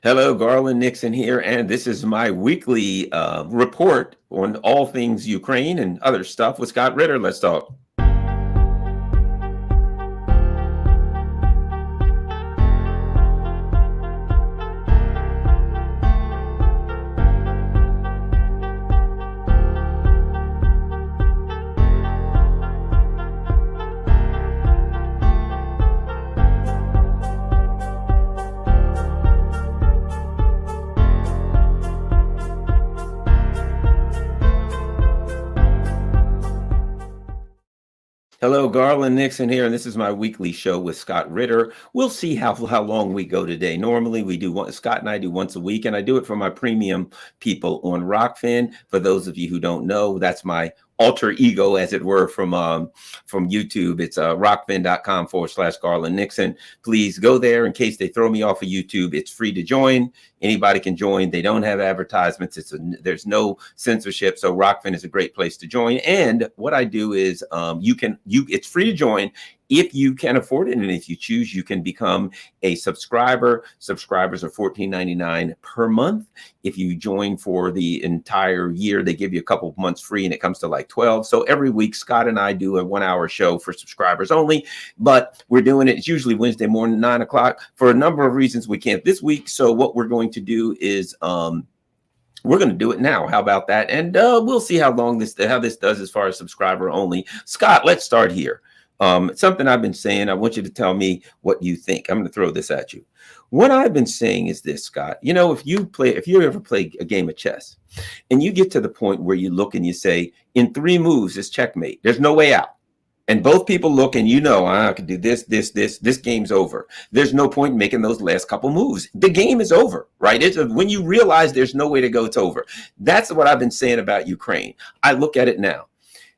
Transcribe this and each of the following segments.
Hello, Garland Nixon here, and this is my weekly report on all things Ukraine and other stuff with Scott Ritter. Let's talk. Hello, Garland Nixon here, and this is my weekly show with Scott Ritter. We'll see how long we go today. Normally, Scott and I do once a week, and I do it for my premium people on Rockfin. For those of you who don't know, that's my alter ego, as it were, from YouTube. It's rockfin.com/Garland Nixon. Please go there in case they throw me off of YouTube. It's free to join. Anybody can join. They don't have advertisements. There's no censorship. So Rockfin is a great place to join. And what I do is it's free to join if you can afford it. And if you choose, you can become a subscriber. Subscribers are $14.99 per month. If you join for the entire year, they give you a couple of months free and it comes to like 12. So every week, Scott and I do a 1-hour show for subscribers only, but we're doing it. It's usually Wednesday morning, 9 o'clock. For a number of reasons, we can't this week. So what we're going to do is, we're going to do it now. How about that? And we'll see how this does as far as subscriber only. Scott, let's start here. Something I've been saying, I want you to tell me what you think. I'm going to throw this at you. What I've been saying is this, Scott. You know, if you ever play a game of chess and you get to the point where you look and you say, in 3 moves, it's checkmate. There's no way out. And both people look and I can do this game's over. There's no point in making those last couple moves. The game is over, right? When you realize there's no way to go, it's over. That's what I've been saying about Ukraine. I look at it now.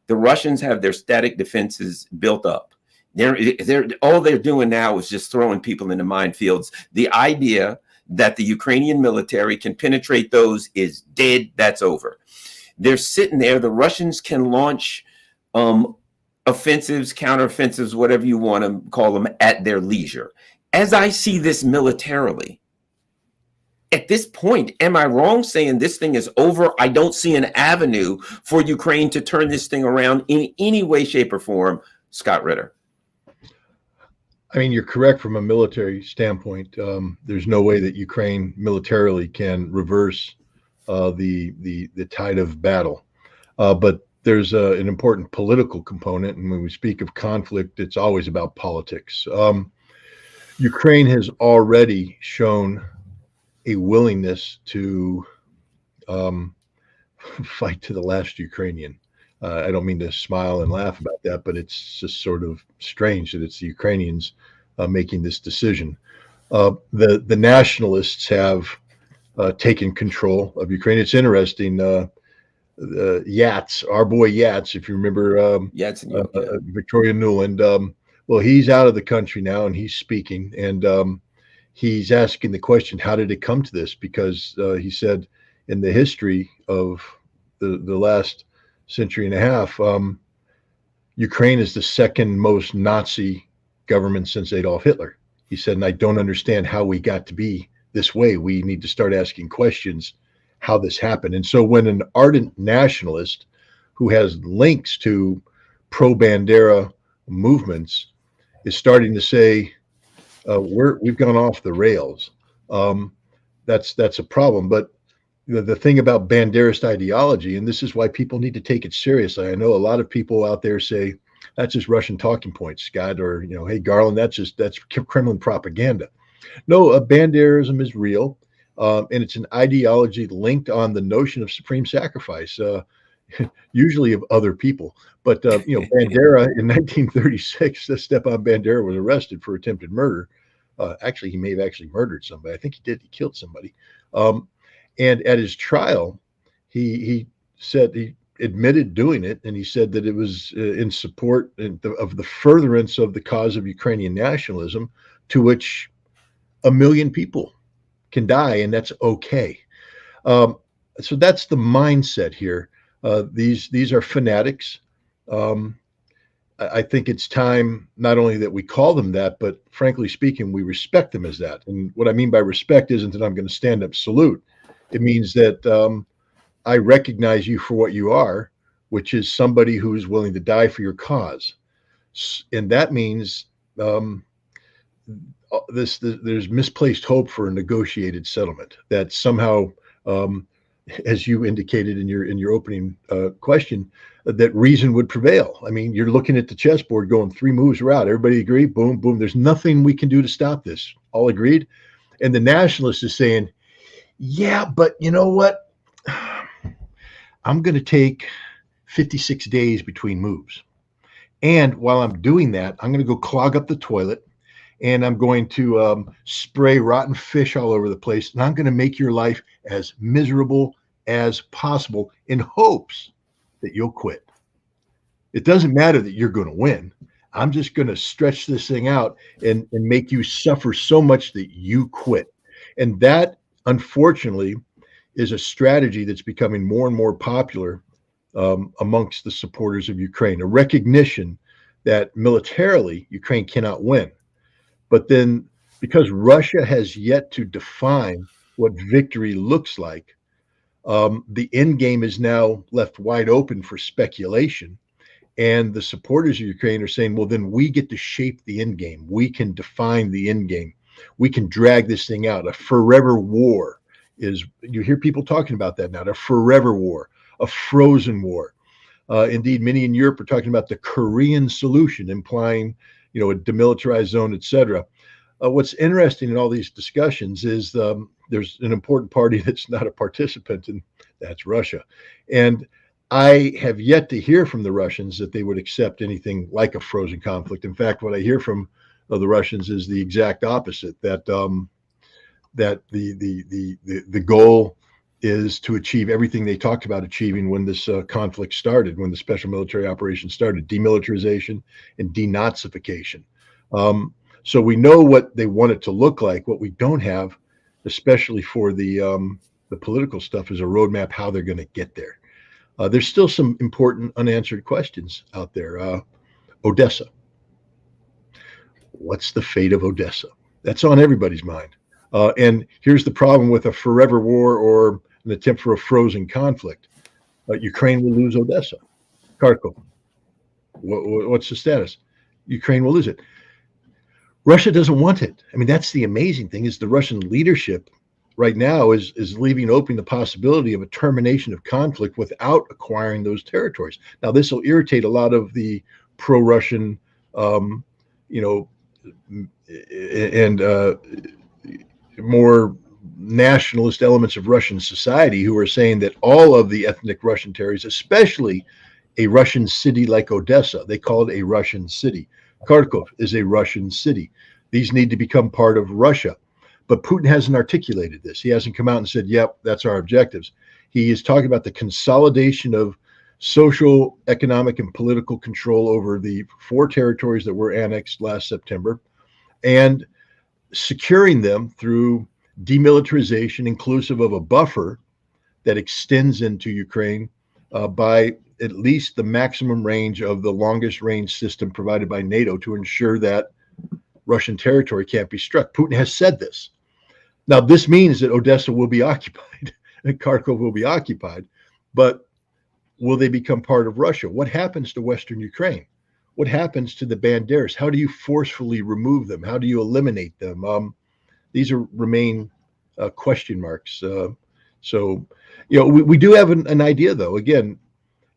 The Russians have their static defenses built up. All they're doing now is just throwing people into minefields. The idea that the Ukrainian military can penetrate those is dead. That's over. They're sitting there. The Russians can launch offensives, counteroffensives, whatever you want to call them, at their leisure. As I see this militarily, at this point, am I wrong saying this thing is over? I don't see an avenue for Ukraine to turn this thing around in any way, shape, or form. Scott Ritter. I mean, you're correct from a military standpoint. There's no way that Ukraine militarily can reverse the tide of battle. But there's an important political component. And when we speak of conflict, it's always about politics. Ukraine has already shown a willingness to fight to the last Ukrainian. I don't mean to smile and laugh about that, but it's just sort of strange that it's the Ukrainians making this decision. The nationalists have taken control of Ukraine. It's interesting. Yats, our boy Yats, if you remember, Victoria Nuland. Well, he's out of the country now, and he's speaking, and he's asking the question, how did it come to this? Because he said in the history of the last century and a half, Ukraine is the second most Nazi government since Adolf Hitler. He said, and I don't understand how we got to be this way. We need to start asking questions how this happened. And so when an ardent nationalist who has links to pro-Bandera movements is starting to say, we've gone off the rails, that's a problem. But the thing about Banderist ideology, and this is why people need to take it seriously. I know a lot of people out there say, that's just Russian talking points, Scott, or, hey, Garland, that's Kremlin propaganda. No, Banderism is real. And it's an ideology linked on the notion of supreme sacrifice, usually of other people. But, Bandera in 1936, Stepan Bandera was arrested for attempted murder. Actually, he may have actually murdered somebody. I think he did. He killed somebody. And at his trial, he said he admitted doing it. And he said that it was in support of the furtherance of the cause of Ukrainian nationalism, to which 1 million people can die, and that's okay. So that's the mindset here. These are fanatics, I think it's time not only that we call them that, but frankly speaking, we respect them as that. And what I mean by respect isn't that I'm going to stand up salute. It means that I recognize you for what you are, which is somebody who's willing to die for your cause. And that means there's misplaced hope for a negotiated settlement that somehow, as you indicated in your opening question, that reason would prevail. I mean, you're looking at the chessboard going 3 moves are out. Everybody agree? Boom, boom. There's nothing we can do to stop this. All agreed? And the nationalist is saying, yeah, but you know what? I'm going to take 56 days between moves. And while I'm doing that, I'm going to go clog up the toilet and I'm going to spray rotten fish all over the place. And I'm going to make your life as miserable as possible in hopes that you'll quit. It doesn't matter that you're going to win. I'm just going to stretch this thing out and make you suffer so much that you quit. And that, unfortunately, is a strategy that's becoming more and more popular amongst the supporters of Ukraine, a recognition that militarily Ukraine cannot win. But then because Russia has yet to define what victory looks like, the end game is now left wide open for speculation. And the supporters of Ukraine are saying, well, then we get to shape the end game. We can define the end game. We can drag this thing out. A forever war is, you hear people talking about that now, a forever war, a frozen war. Indeed, many in Europe are talking about the Korean solution, implying, a demilitarized zone, et cetera. What's interesting in all these discussions is there's an important party that's not a participant, and that's Russia. And I have yet to hear from the Russians that they would accept anything like a frozen conflict. In fact, what I hear from the Russians is the exact opposite, that that the goal is to achieve everything they talked about achieving when this conflict started, when the special military operation started: demilitarization and denazification. So we know what they want it to look like. What we don't have, especially for the political stuff, is a roadmap how they're going to get there. There's still some important unanswered questions out there. Odessa. What's the fate of Odessa? That's on everybody's mind. And here's the problem with a forever war or an attempt for a frozen conflict. Ukraine will lose Odessa. Kharkov. What's the status? Ukraine will lose it. Russia doesn't want it. I mean, that's the amazing thing, is the Russian leadership right now is leaving open the possibility of a termination of conflict without acquiring those territories. Now, this will irritate a lot of the pro-Russian, and more nationalist elements of Russian society who are saying that all of the ethnic Russian territories, especially a Russian city like Odessa, they call it a Russian city. Kharkov is a Russian city. These need to become part of Russia. But Putin hasn't articulated this. He hasn't come out and said, yep, that's our objectives. He is talking about the consolidation of social, economic, and political control over the 4 territories that were annexed last September, and securing them through demilitarization, inclusive of a buffer that extends into Ukraine by at least the maximum range of the longest range system provided by NATO to ensure that Russian territory can't be struck. Putin has said this. Now, this means that Odessa will be occupied and Kharkov will be occupied, but will they become part of Russia? What happens to Western Ukraine? What happens to the Banderas? How do you forcefully remove them? How do you eliminate them? These remain question marks. So, we do have an idea, though. Again,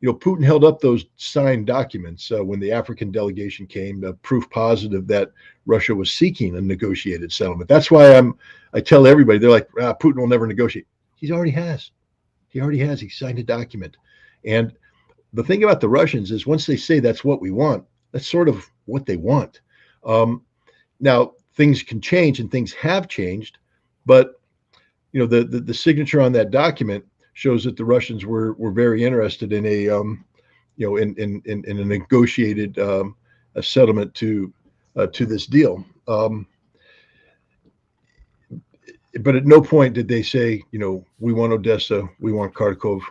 Putin held up those signed documents when the African delegation came, proof positive that Russia was seeking a negotiated settlement. That's why I tell everybody, they're like, Putin will never negotiate. He already has. He signed a document. And the thing about the Russians is once they say that's what we want, that's sort of what they want. Now, things can change and things have changed, but the signature on that document shows that the Russians were very interested in a in a negotiated a settlement to this deal. But at no point did they say, we want Odessa, we want Kharkov.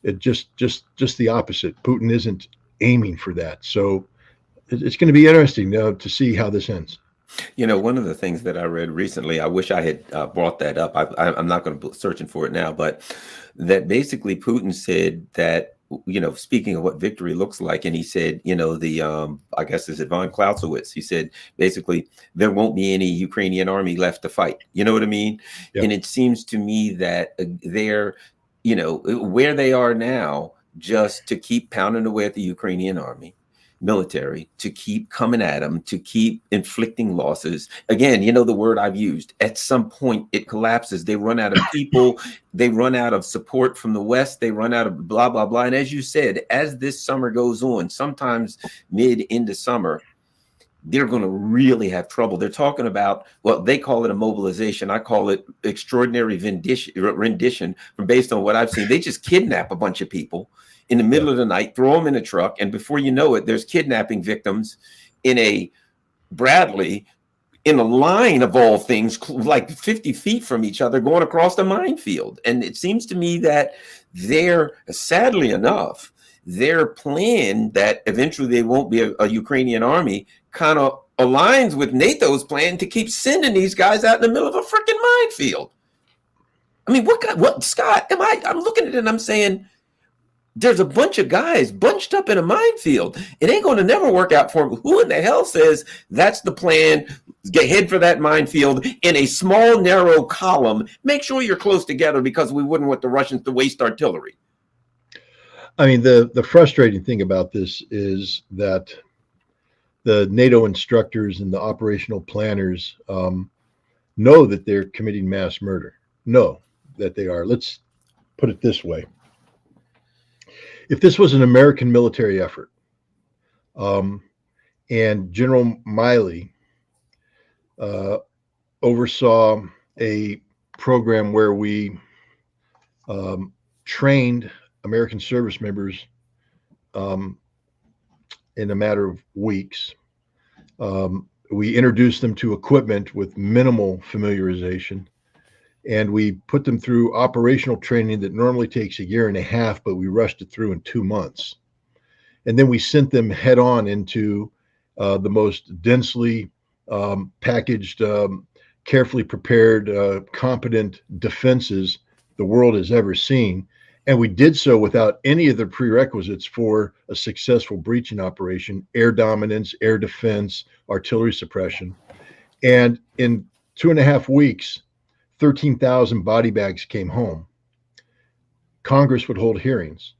It just the opposite. Putin isn't aiming for that. So it's going to be interesting to see how this ends. One of the things that I read recently, I wish I had brought that up. I'm not going to be searching for it now, but that basically Putin said that, speaking of what victory looks like, and he said, I guess is it von Clausewitz? He said basically there won't be any Ukrainian army left to fight. You know what I mean? Yeah. And it seems to me that they're, where they are now, just to keep pounding away at the Ukrainian army military, to keep coming at them, to keep inflicting losses. Again, the word I've used, at some point it collapses. They run out of people, they run out of support from the West, they run out of blah, blah, blah. And as you said, as this summer goes on, sometimes mid into summer, they're going to really have trouble. They're talking about, well, they call it a mobilization. I call it extraordinary rendition from based on what I've seen. They just kidnap a bunch of people in the middle of the night, throw them in a truck, and before you know it, there's kidnapping victims in a Bradley, in a line of all things, like 50 feet from each other, going across the minefield. And it seems to me that sadly enough, their plan that eventually they won't be a Ukrainian army kind of aligns with NATO's plan to keep sending these guys out in the middle of a freaking minefield. I mean, what Scott, I'm looking at it and I'm saying, there's a bunch of guys bunched up in a minefield. It ain't going to never work out for them. Who in the hell says that's the plan? Head for that minefield in a small, narrow column. Make sure you're close together because we wouldn't want the Russians to waste artillery. I mean, the frustrating thing about this is that the NATO instructors and the operational planners know that they're committing mass murder. Know that they are. Let's put it this way. If this was an American military effort, and General Miley oversaw a program where we trained American service members in a matter of weeks. We introduced them to equipment with minimal familiarization, and we put them through operational training that normally takes a year and a half, but we rushed it through in 2 months. And then we sent them head on into the most densely packaged, carefully prepared, competent defenses the world has ever seen. And we did so without any of the prerequisites for a successful breaching operation: air dominance, air defense, artillery suppression. And in 2.5 weeks, 13,000 body bags came home. Congress would hold hearings.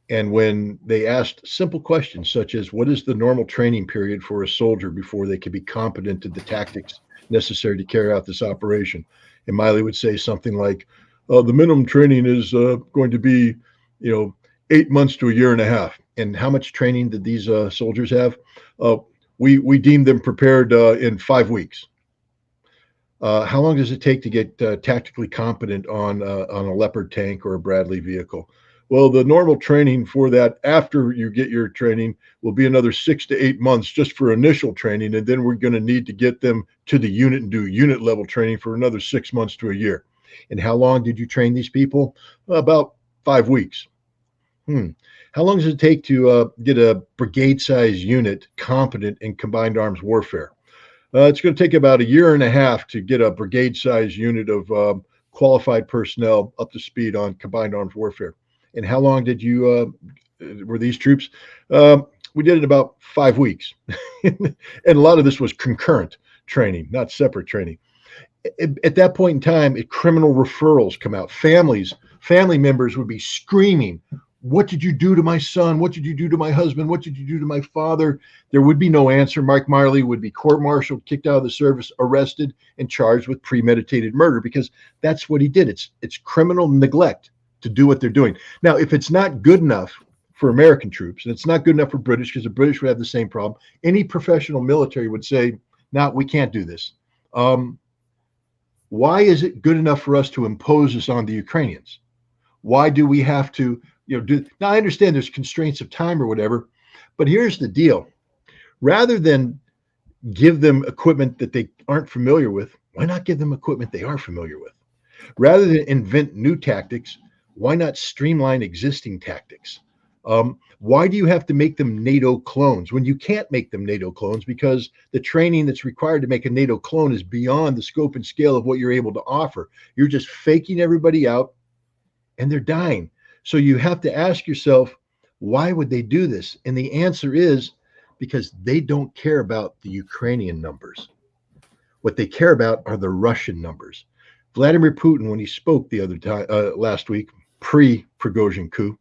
And when they asked simple questions such as, what is the normal training period for a soldier before they could be competent in the tactics necessary to carry out this operation? And Miley would say something like, the minimum training is going to be, 8 months to a year and a half. And how much training did these soldiers have? We deemed them prepared in 5 weeks. How long does it take to get tactically competent on a Leopard tank or a Bradley vehicle? Well, the normal training for that after you get your training will be another 6 to 8 months just for initial training. And then we're going to need to get them to the unit and do unit level training for another 6 months to a year. And how long did you train these people? About 5 weeks. How long does it take to get a brigade size unit competent in combined arms warfare? It's going to take about a year and a half to get a brigade size unit of qualified personnel up to speed on combined arms warfare. And how long did were these troops? We did it about 5 weeks. And a lot of this was concurrent training, not separate training. At that point in time, criminal referrals come out. Family members would be screaming, what did you do to my son? What did you do to my husband? What did you do to my father? There would be no answer. Mike Marley would be court-martialed, kicked out of the service, arrested, and charged with premeditated murder, because that's what he did. It's criminal neglect to do what they're doing. Now, if it's not good enough for American troops, and it's not good enough for British, because the British would have the same problem, any professional military would say, no, we can't do this. Why is it good enough for us to impose this on the Ukrainians? Why do we have to do? Now, I understand there's constraints of time or whatever, but here's the deal. Rather than give them equipment that they aren't familiar with, why not give them equipment they are familiar with? Rather than invent new tactics, why not streamline existing tactics? Why do you have to make them NATO clones when you can't make them NATO clones? Because the training that's required to make a NATO clone is beyond the scope and scale of what you're able to offer. You're just faking everybody out and they're dying. So you have to ask yourself, why would they do this? And the answer is because they don't care about the Ukrainian numbers. What they care about are the Russian numbers. Vladimir Putin, when he spoke the other time last week, pre-Prigozhin coup,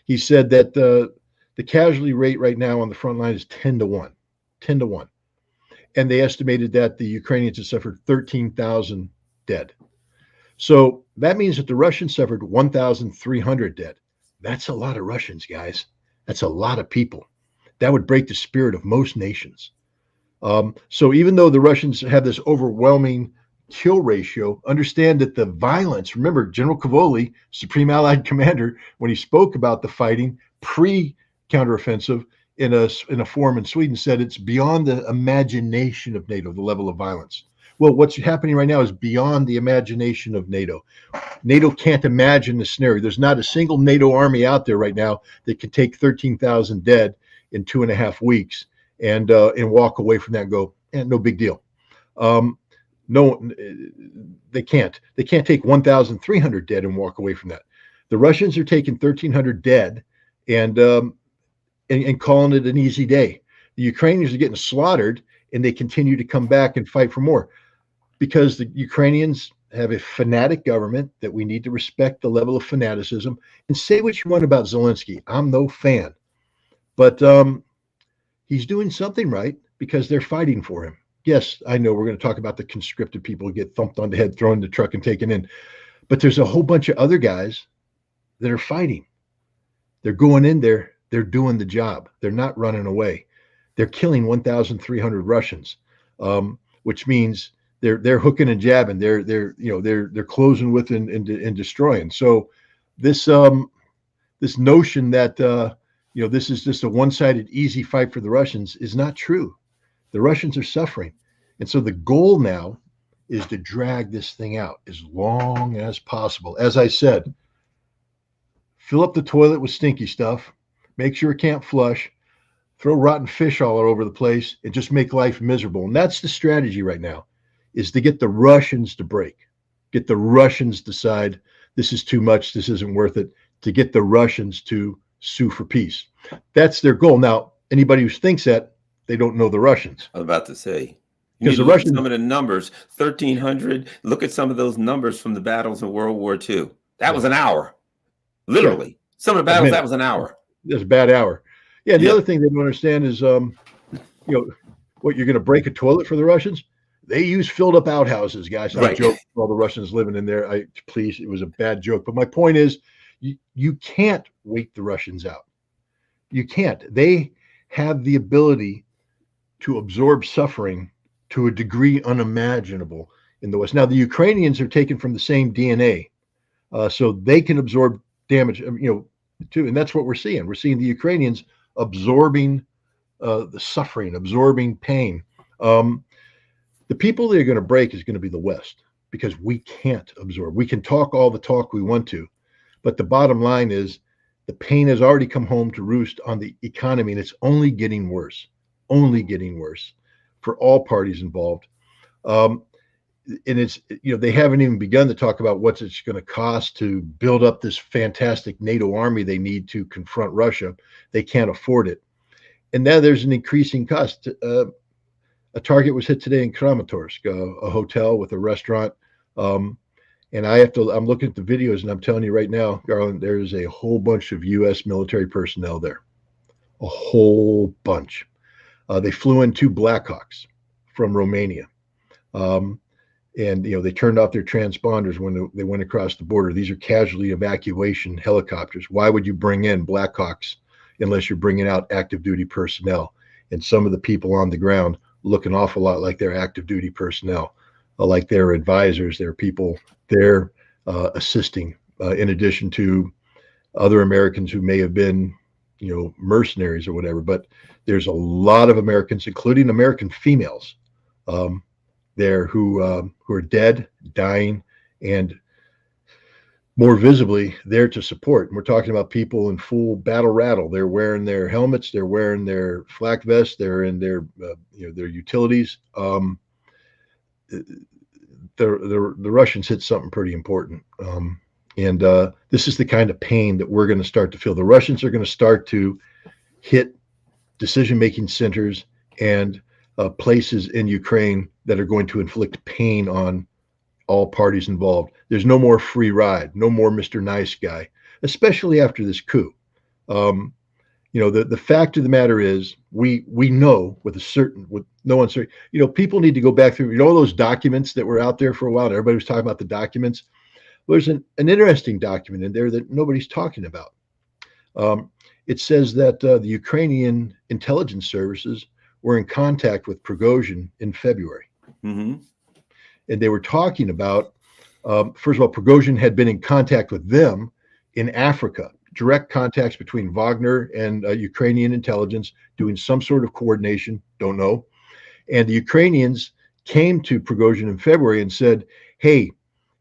he said that the casualty rate right now on the front line is 10 to 1, 10 to 1. And they estimated that the Ukrainians had suffered 13,000 dead. So that means that the Russians suffered 1,300 dead. That's a lot of Russians, guys. That's a lot of people. That would break the spirit of most nations. So even though the Russians have this overwhelming kill ratio, understand that the violence, remember General Cavoli, Supreme Allied Commander, when he spoke about the fighting pre-counteroffensive in a forum in Sweden, said it's beyond the imagination of NATO, the level of violence. Well, what's happening right now is beyond the imagination of NATO. NATO can't imagine the scenario. There's not a single NATO army out there right now that can take 13,000 dead in 2.5 weeks and walk away from that and go, no big deal. No, they can't. They can't take 1,300 dead and walk away from that. The Russians are taking 1,300 dead and calling it an easy day. The Ukrainians are getting slaughtered, and they continue to come back and fight for more because the Ukrainians have a fanatic government that we need to respect the level of fanaticism. And say what you want about Zelensky. I'm no fan, but he's doing something right because they're fighting for him. Yes, I know we're going to talk about the conscripted people who get thumped on the head, thrown in the truck, and taken in. But there's a whole bunch of other guys that are fighting. They're going in there. They're doing the job. They're not running away. They're killing 1,300 Russians, which means they're hooking and jabbing. They're closing with and destroying. So this notion that this is just a one-sided easy fight for the Russians is not true. The Russians are suffering. And so the goal now is to drag this thing out as long as possible. As I said, fill up the toilet with stinky stuff, make sure it can't flush, throw rotten fish all over the place, and just make life miserable. And that's the strategy right now, is to get the Russians to break, get the Russians decide this is too much, this isn't worth it, to get the Russians to sue for peace. That's their goal. Now, anybody who thinks that, they don't know the Russians. I was about to say, because the Russians, some of the numbers, 1,300. Look at some of those numbers from the battles in World War II. That was an hour, literally. Yeah. Some of the battles, that was an hour. That's a bad hour. Yeah. The other thing they don't understand is, what, you're going to break a toilet for the Russians? They use filled up outhouses, guys. I joke all the Russians living in there. Please, it was a bad joke. But my point is, you can't wait the Russians out. You can't. They have the ability to absorb suffering to a degree unimaginable in the West. Now, the Ukrainians are taken from the same DNA, so they can absorb damage, too. And that's what we're seeing. We're seeing the Ukrainians absorbing the suffering, absorbing pain. The people they're going to break is going to be the West, because we can't absorb. We can talk all the talk we want to, but the bottom line is the pain has already come home to roost on the economy, and it's only getting worse for all parties involved. And it's, they haven't even begun to talk about what it's going to cost to build up this fantastic NATO army they need to confront Russia. They can't afford it. And now there's an increasing cost. A target was hit today in Kramatorsk, a hotel with a restaurant. And I'm looking at the videos, and I'm telling you right now, Garland, there's a whole bunch of U.S. military personnel there, a whole bunch. They flew in 2 Blackhawks from Romania. And, they turned off their transponders when they went across the border. These are casualty evacuation helicopters. Why would you bring in Blackhawks unless you're bringing out active duty personnel? And some of the people on the ground look an awful lot like they're active duty personnel, like their advisors, their people there assisting, in addition to other Americans who may have been, mercenaries or whatever. But there's a lot of Americans, including American females, there who are dead, dying, and more visibly there to support. And we're talking about people in full battle rattle. They're wearing their helmets, they're wearing their flak vests, they're in their their utilities. The Russians hit something pretty important. And this is the kind of pain that we're going to start to feel. The Russians are going to start to hit decision-making centers and places in Ukraine that are going to inflict pain on all parties involved. There's no more free ride, no more Mr. Nice Guy, especially after this coup. The fact of the matter is, we know with no uncertainty. People need to go back through all those documents that were out there for a while. And everybody was talking about the documents. There's an interesting document in there that nobody's talking about. It says that the Ukrainian intelligence services were in contact with Prigozhin in February. Mm-hmm. And they were talking about, first of all, Prigozhin had been in contact with them in Africa, direct contacts between Wagner and Ukrainian intelligence, doing some sort of coordination, don't know. And the Ukrainians came to Prigozhin in February and said, hey,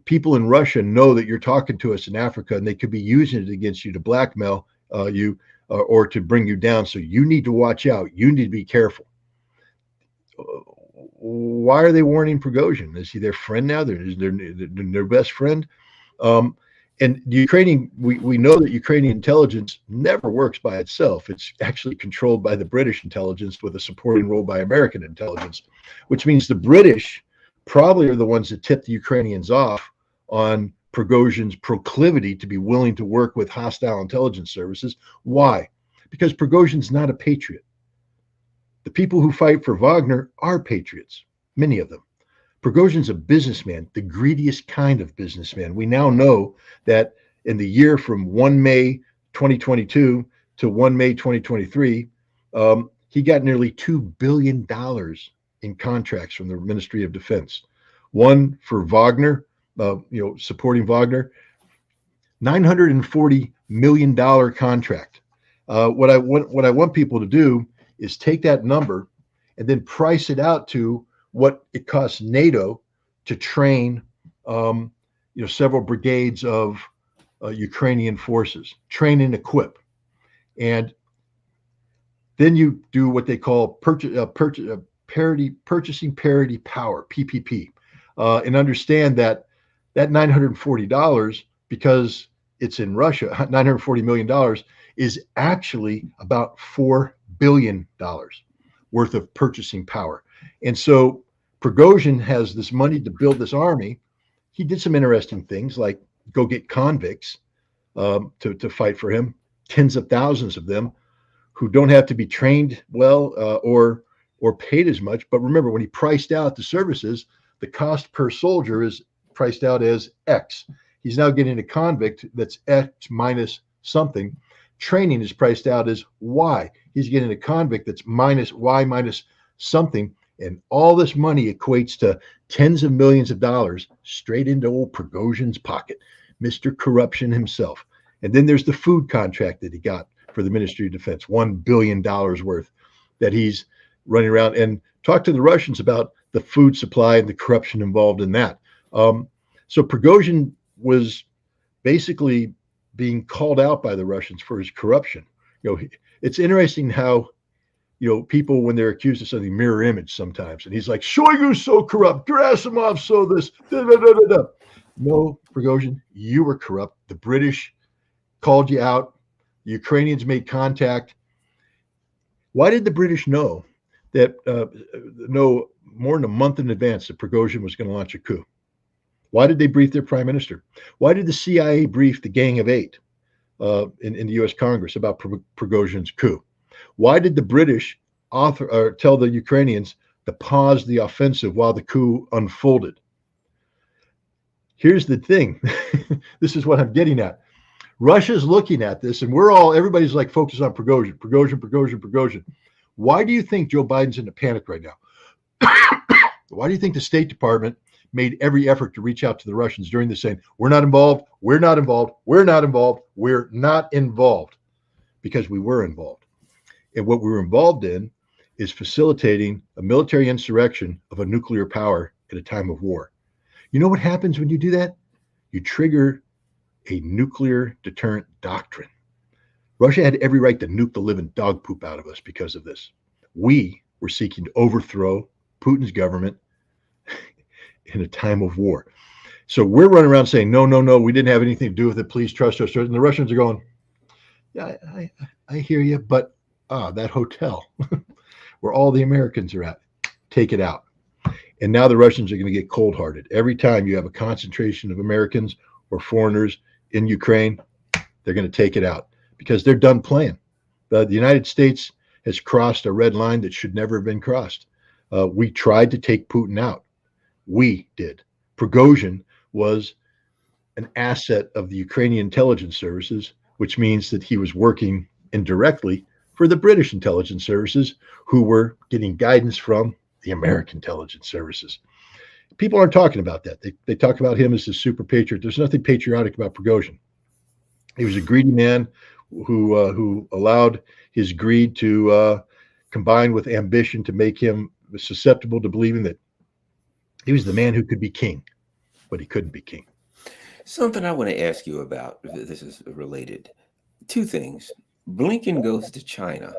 people in Russia know that you're talking to us in Africa, and they could be using it against you to blackmail you or to bring you down. So you need to watch out. You need to be careful. Why are they warning Prigozhin? Is he their friend now? Their best friend? And the Ukrainian, we know that Ukrainian intelligence never works by itself. It's actually controlled by the British intelligence with a supporting role by American intelligence, which means the British probably are the ones that tip the Ukrainians off on Prigozhin's proclivity to be willing to work with hostile intelligence services. Why? Because Prigozhin's not a patriot. The people who fight for Wagner are patriots, many of them. Prigozhin's a businessman, the greediest kind of businessman. We now know that in the year from 1 May 2022 to 1 May 2023, he got nearly $2 billion in contracts from the Ministry of Defense. One for Wagner, supporting Wagner, $940 million contract. What I want people to do is take that number and then price it out to what it costs NATO to train, several brigades of Ukrainian forces, train and equip. And then you do what they call purchasing parity power, PPP, and understand that $940, because it's in Russia, $940 million is actually about $4 billion worth of purchasing power. And so Prigozhin has this money to build this army. He did some interesting things like go get convicts to fight for him, tens of thousands of them who don't have to be trained well or paid as much. But remember, when he priced out the services, the cost per soldier is priced out as X. He's now getting a convict that's X minus something. Training is priced out as Y. He's getting a convict that's minus Y minus something. And all this money equates to tens of millions of dollars straight into old Prigozhin's pocket, Mr. Corruption himself. And then there's the food contract that he got for the Ministry of Defense, $1 billion worth that he's running around. And talk to the Russians about the food supply and the corruption involved in that. So Prigozhin was basically being called out by the Russians for his corruption. It's interesting how people, when they're accused of something, mirror image sometimes. And he's like, Shoigu's so corrupt, Gerasimov's so this, da, da, da, da, da. No, Prigozhin, you were corrupt. The British called you out. The Ukrainians made contact. Why did the British know more than a month in advance that Prigozhin was going to launch a coup? Why did they brief their prime minister? Why did the CIA brief the Gang of Eight in the U.S. Congress about Prigozhin's coup? Why did the British tell the Ukrainians to pause the offensive while the coup unfolded? Here's the thing. This is what I'm getting at. Russia's looking at this, and everybody's like focused on Prigozhin. Why do you think Joe Biden's in a panic right now? Why do you think the State Department made every effort to reach out to the Russians during this, saying, we're not involved, we're not involved, we're not involved, we're not involved? Because we were involved. And what we were involved in is facilitating a military insurrection of a nuclear power at a time of war. You know what happens when you do that? You trigger a nuclear deterrent doctrine. Russia had every right to nuke the living dog poop out of us because of this. We were seeking to overthrow Putin's government in a time of war. So we're running around saying, no, no, no, we didn't have anything to do with it. Please trust us. And the Russians are going, yeah, I hear you, but that hotel where all the Americans are at, take it out. And now the Russians are going to get cold-hearted. Every time you have a concentration of Americans or foreigners in Ukraine, they're going to take it out because they're done playing. The United States has crossed a red line that should never have been crossed. We tried to take Putin out. We did. Prigozhin was an asset of the Ukrainian intelligence services, which means that he was working indirectly for the British intelligence services, who were getting guidance from the American intelligence services. People aren't talking about that. They talk about him as the super patriot. There's nothing patriotic about Prigozhin. He was a greedy man who allowed his greed to combine with ambition to make him susceptible to believing that he was the man who could be king, but he couldn't be king. Something I want to ask you about, this is related. Two things. Blinken goes to China.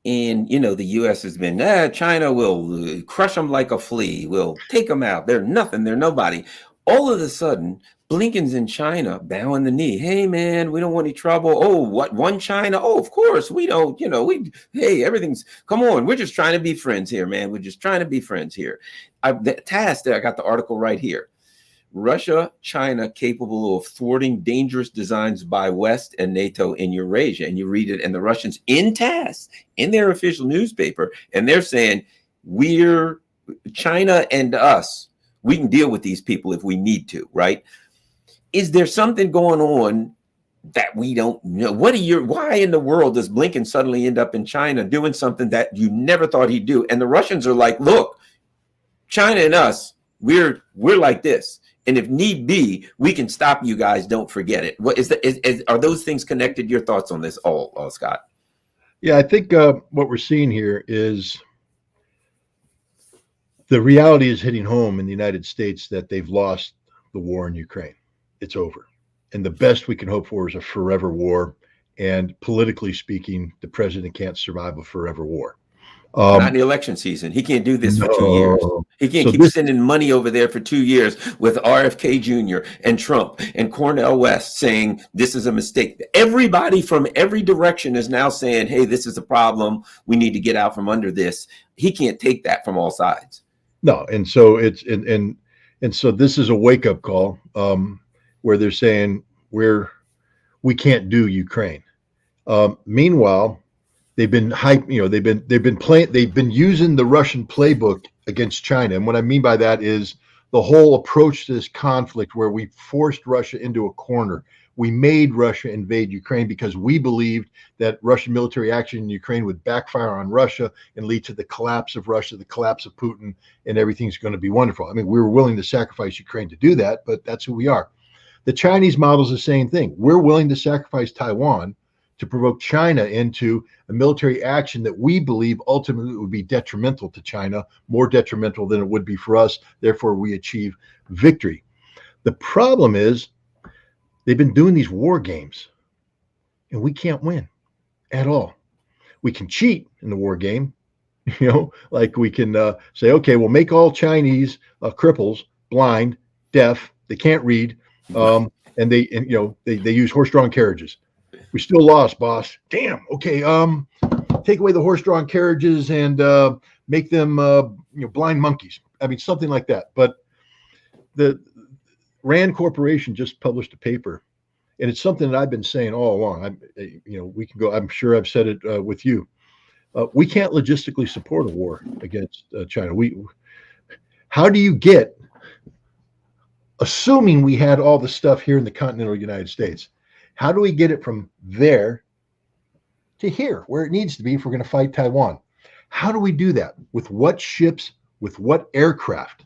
And, the U.S. has been, China will crush them like a flea. We'll take them out. They're nothing. They're nobody. All of a sudden, Blinken's in China, bowing the knee. Hey, man, we don't want any trouble. Oh, what? One China? Oh, of course. We don't, hey, everything's, come on. We're just trying to be friends here, man. We're just trying to be friends here. I got the article right here. Russia, China capable of thwarting dangerous designs by West and NATO in Eurasia. And you read it, and the Russians in TASS, in their official newspaper, and they're saying, we're China and us. We can deal with these people if we need to, right? Is there something going on that we don't know? Why in the world does Blinken suddenly end up in China doing something that you never thought he'd do? And the Russians are like, look, China and us, we're like this. And if need be, we can stop you guys. Don't forget it. What are those things connected? Your thoughts on this, Scott? Yeah, I think what we're seeing here is the reality is hitting home in the United States that they've lost the war in Ukraine. It's over. And the best we can hope for is a forever war. And politically speaking, the president can't survive a forever war. Not in the election season. He can't do this for 2 years. He can't keep sending money over there for 2 years with RFK Jr. and Trump and Cornel West saying this is a mistake. Everybody from every direction is now saying, hey, this is a problem. We need to get out from under this. He can't take that from all sides. No. And so it's and so this is a wake-up call where they're saying we can't do Ukraine. Meanwhile, they've been they've been using the Russian playbook against China. And what I mean by that is the whole approach to this conflict where we forced Russia into a corner. We made Russia invade Ukraine because we believed that Russian military action in Ukraine would backfire on Russia and lead to the collapse of Russia, the collapse of Putin, and everything's going to be wonderful. I mean, we were willing to sacrifice Ukraine to do that, but that's who we are. The Chinese model is the same thing. We're willing to sacrifice Taiwan to provoke China into a military action that we believe ultimately would be detrimental to China, more detrimental than it would be for us. Therefore, we achieve victory. The problem is they've been doing these war games, and we can't win at all. We can cheat in the war game, like we can say, okay, we'll make all Chinese cripples, blind, deaf, they can't read, and they use horse-drawn carriages. We still lost, boss. Damn. Okay. Take away the horse-drawn carriages and make them, blind monkeys. I mean, something like that. But the Rand Corporation just published a paper, and it's something that I've been saying all along. We can go. I'm sure I've said it with you. We can't logistically support a war against China. How do you get, assuming we had all the stuff here in the continental United States? How do we get it from there to here, where it needs to be if we're going to fight Taiwan? How do we do that? With what ships? With what aircraft?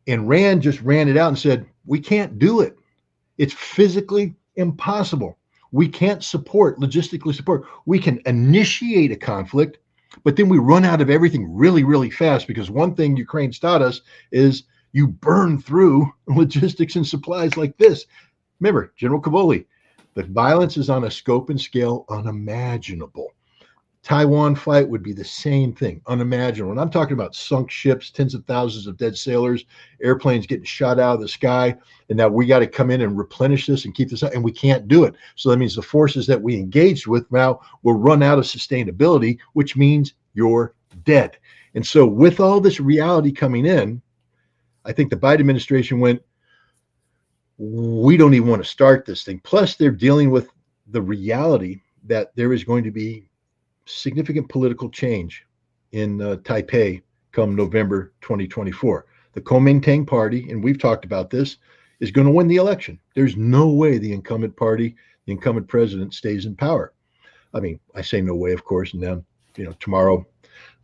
And Rand just ran it out and said, we can't do it. It's physically impossible. We can't logistically support. We can initiate a conflict, but then we run out of everything really, really fast, because one thing Ukraine's taught us is you burn through logistics and supplies like this. Remember, General Cavoli, the violence is on a scope and scale unimaginable. Taiwan flight would be the same thing, unimaginable. And I'm talking about sunk ships, tens of thousands of dead sailors, airplanes getting shot out of the sky. And now we got to come in and replenish this and keep this up, and we can't do it. So that means the forces that we engaged with now will run out of sustainability, which means you're dead. And so with all this reality coming in, I think the Biden administration went, we don't even want to start this thing. Plus, they're dealing with the reality that there is going to be significant political change in Taipei come November 2024. The Kuomintang party, and we've talked about this, is going to win the election. There's no way the incumbent party, the incumbent president, stays in power. I mean, I say no way, of course, and then tomorrow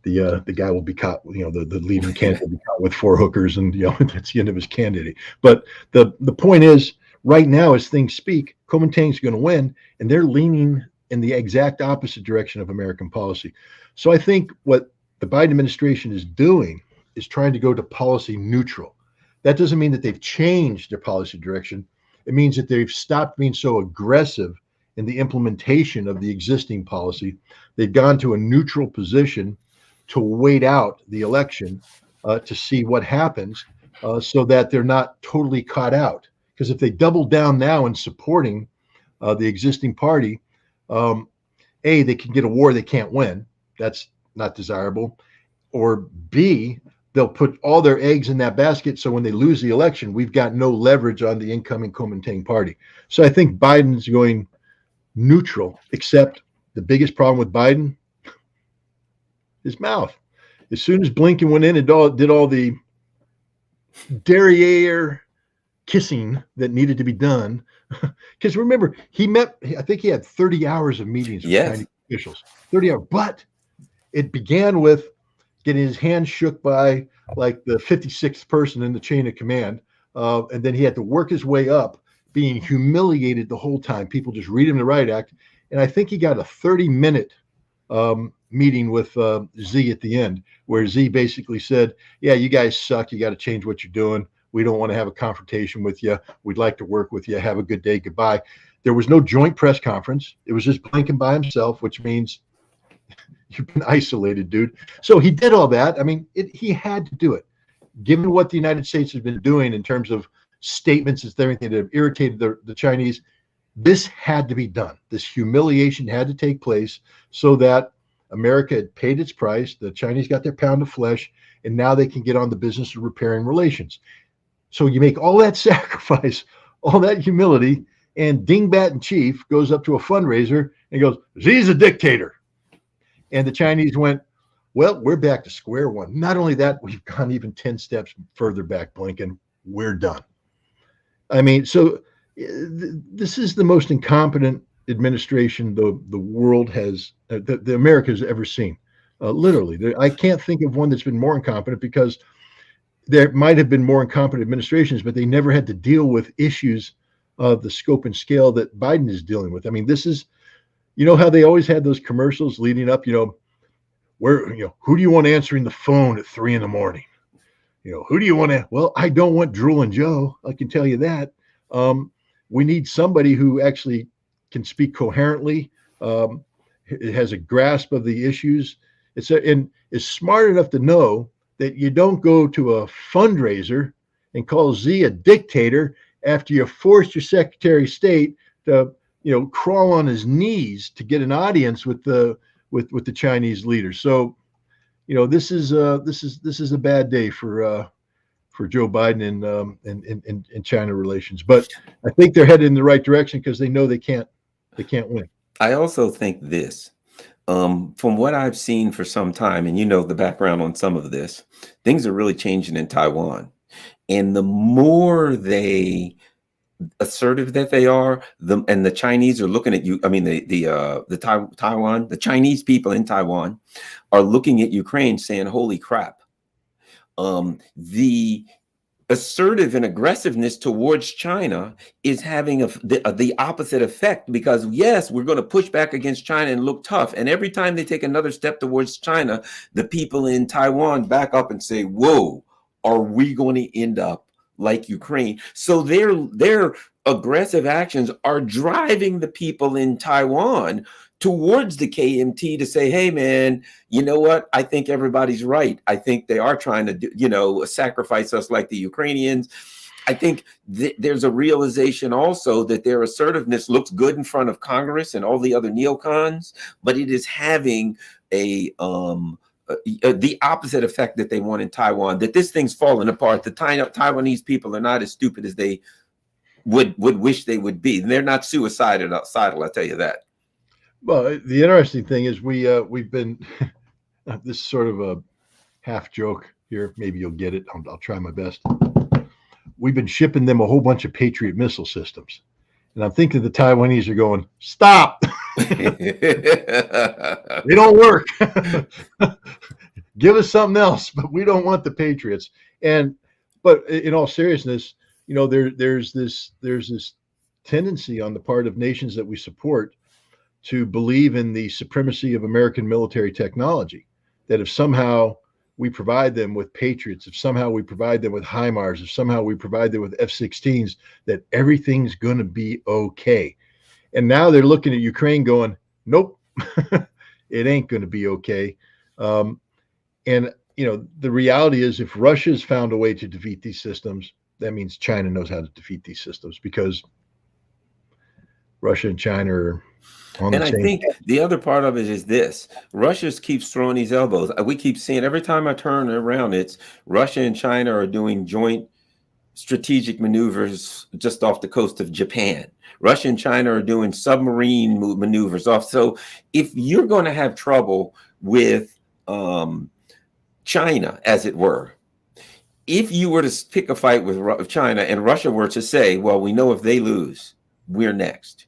the guy will be caught, the leading candidate will be caught with 4 hookers, and that's the end of his candidacy. But the point is, right now, as things speak, Kuomintang's going to win, and they're leaning in the exact opposite direction of American policy. So I think what the Biden administration is doing is trying to go to policy neutral. That doesn't mean that they've changed their policy direction. It means that they've stopped being so aggressive in the implementation of the existing policy. They've gone to a neutral position to wait out the election to see what happens so that they're not totally caught out. Because if they double down now in supporting the existing party, A, they can get a war they can't win. That's not desirable. Or B, they'll put all their eggs in that basket. So when they lose the election, we've got no leverage on the incoming Kuomintang party. So I think Biden's going neutral, except the biggest problem with Biden, his mouth. As soon as Blinken went in and did all the derriere kissing that needed to be done, because remember, I think he had 30 hours of meetings with Chinese officials, 30 hours. But it began with getting his hand shook by like the 56th person in the chain of command. And then he had to work his way up, being humiliated the whole time. People just read him the riot act. And I think he got a 30-minute meeting with Z at the end, where Z basically said, yeah, you guys suck. You got to change what you're doing. We don't want to have a confrontation with you. We'd like to work with you. Have a good day. Goodbye. There was no joint press conference. It was just Blinken by himself, which means you've been isolated, dude. So he did all that. I mean, he had to do it. Given what the United States has been doing in terms of statements and everything that have irritated the Chinese, this had to be done. This humiliation had to take place so that America had paid its price. The Chinese got their pound of flesh, and now they can get on the business of repairing relations. So you make all that sacrifice, all that humility, and Dingbat in Chief goes up to a fundraiser and goes, Xi's a dictator. And the Chinese went, well, we're back to square one. Not only that, we've gone even 10 steps further back, Blinken. We're done. I mean, so this is the most incompetent administration the world has, the America has ever seen. Literally, I can't think of one that's been more incompetent, because there might have been more incompetent administrations, but they never had to deal with issues of the scope and scale that Biden is dealing with. I mean, this is, how they always had those commercials leading up, where, who do you want answering the phone at 3 a.m? Who do you want to? Well, I don't want Drool and Joe. I can tell you that. We need somebody who actually can speak coherently, it has a grasp of the issues, and is smart enough to know that you don't go to a fundraiser and call Z a dictator after you forced your Secretary of State to, crawl on his knees to get an audience with the Chinese leaders. So, this is a bad day for Joe Biden and China relations. But I think they're headed in the right direction, because they know they can't win. I also think this, from what I've seen for some time, and the background on some of this, things are really changing in Taiwan. And the more assertive that they are, and the Chinese are looking at you. I mean, Taiwan, the Chinese people in Taiwan are looking at Ukraine saying, holy crap. The assertive and aggressiveness towards China is having the opposite effect, because yes, we're going to push back against China and look tough. And every time they take another step towards China, the people in Taiwan back up and say, whoa, are we going to end up like Ukraine. So their aggressive actions are driving the people in Taiwan towards the KMT to say, hey, man, you know what? I think everybody's right. I think they are trying to, sacrifice us like the Ukrainians. I think there's a realization also that their assertiveness looks good in front of Congress and all the other neocons, but it is having the opposite effect that they want in Taiwan, that this thing's falling apart. The Taiwanese people are not as stupid as they would wish they would be. And they're not suicidal, I'll tell you that. Well, the interesting thing is we've been this is sort of a half joke here. Maybe you'll get it. I'll try my best. We've been shipping them a whole bunch of Patriot missile systems. And I'm thinking the Taiwanese are going, stop. They don't work. Give us something else, but we don't want the Patriots. But in all seriousness, there's this tendency on the part of nations that we support to believe in the supremacy of American military technology, that if somehow we provide them with Patriots, if somehow we provide them with HIMARS, if somehow we provide them with F-16s, that everything's going to be okay. And now they're looking at Ukraine going, nope, it ain't going to be okay. And the reality is, if Russia's found a way to defeat these systems, that means China knows how to defeat these systems, because Russia and China are on the same. And I think the other part of it is this: Russia keeps throwing these elbows. We keep seeing, every time I turn around, it's Russia and China are doing joint strategic maneuvers just off the coast of Japan. Russia and China are doing submarine maneuvers off. So if you're going to have trouble with China, as it were, if you were to pick a fight with China and Russia were to say, well, we know if they lose, we're next.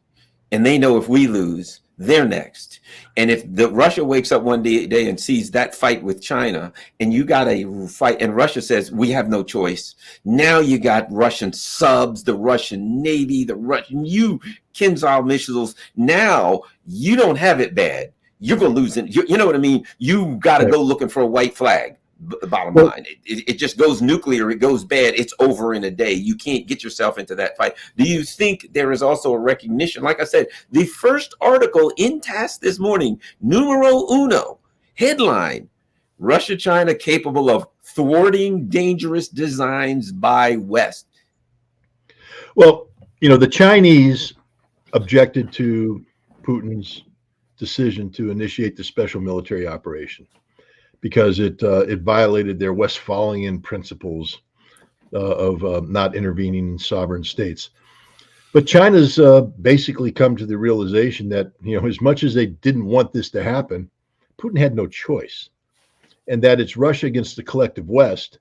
And they know if we lose, they're next. And if Russia wakes up one day and sees that fight with China, and you got a fight, and Russia says, we have no choice. Now you got Russian subs, the Russian Navy, the Russian Kinzhal missiles. Now you don't have it bad. You're going to lose it. You know what I mean? You got to go looking for a white flag. The bottom line, it just goes nuclear, it goes bad, it's over in a day. You can't get yourself into that fight. Do you think there is also a recognition? Like I said, the first article in TASS this morning, numero uno, headline: Russia, China capable of thwarting dangerous designs by West. Well, the Chinese objected to Putin's decision to initiate the special military operation, because it violated their Westphalian principles of not intervening in sovereign states. But China's basically come to the realization that, as much as they didn't want this to happen, Putin had no choice, and that it's Russia against the collective West.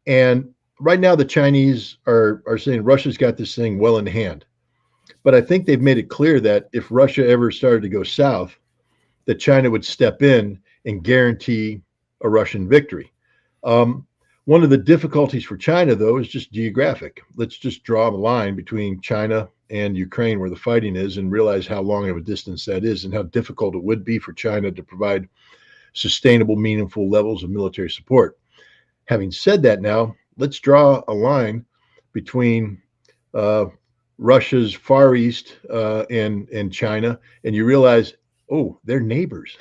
And right now the Chinese are saying Russia's got this thing well in hand. But I think they've made it clear that if Russia ever started to go south, that China would step in and guarantee a Russian victory. One of the difficulties for China, though, is just geographic. Let's just draw the line between China and Ukraine, where the fighting is, and realize how long of a distance that is, and how difficult it would be for China to provide sustainable, meaningful levels of military support. Having said that, now let's draw a line between Russia's Far East and China, and you realize, oh, they're neighbors.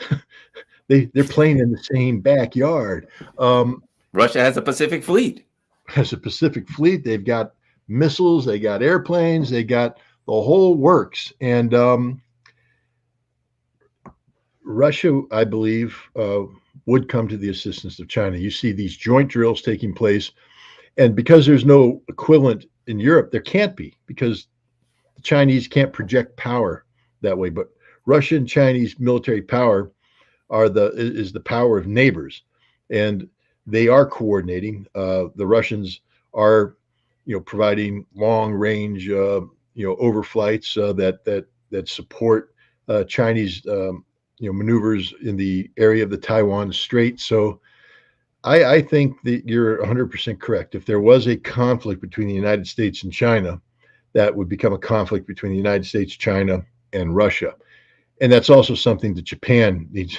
They're playing in the same backyard. Russia has a Pacific fleet. They've got missiles, they got airplanes, they got the whole works. And Russia, I believe, would come to the assistance of China. You see these joint drills taking place, and because there's no equivalent in Europe, there can't be, because the Chinese can't project power that way. But Russian and Chinese military power is the power of neighbors, and they are coordinating. The Russians are, providing long range, overflights that support Chinese, maneuvers in the area of the Taiwan Strait. So I think that you're 100% correct. If there was a conflict between the United States and China, that would become a conflict between the United States, China, and Russia. And that's also something that Japan needs.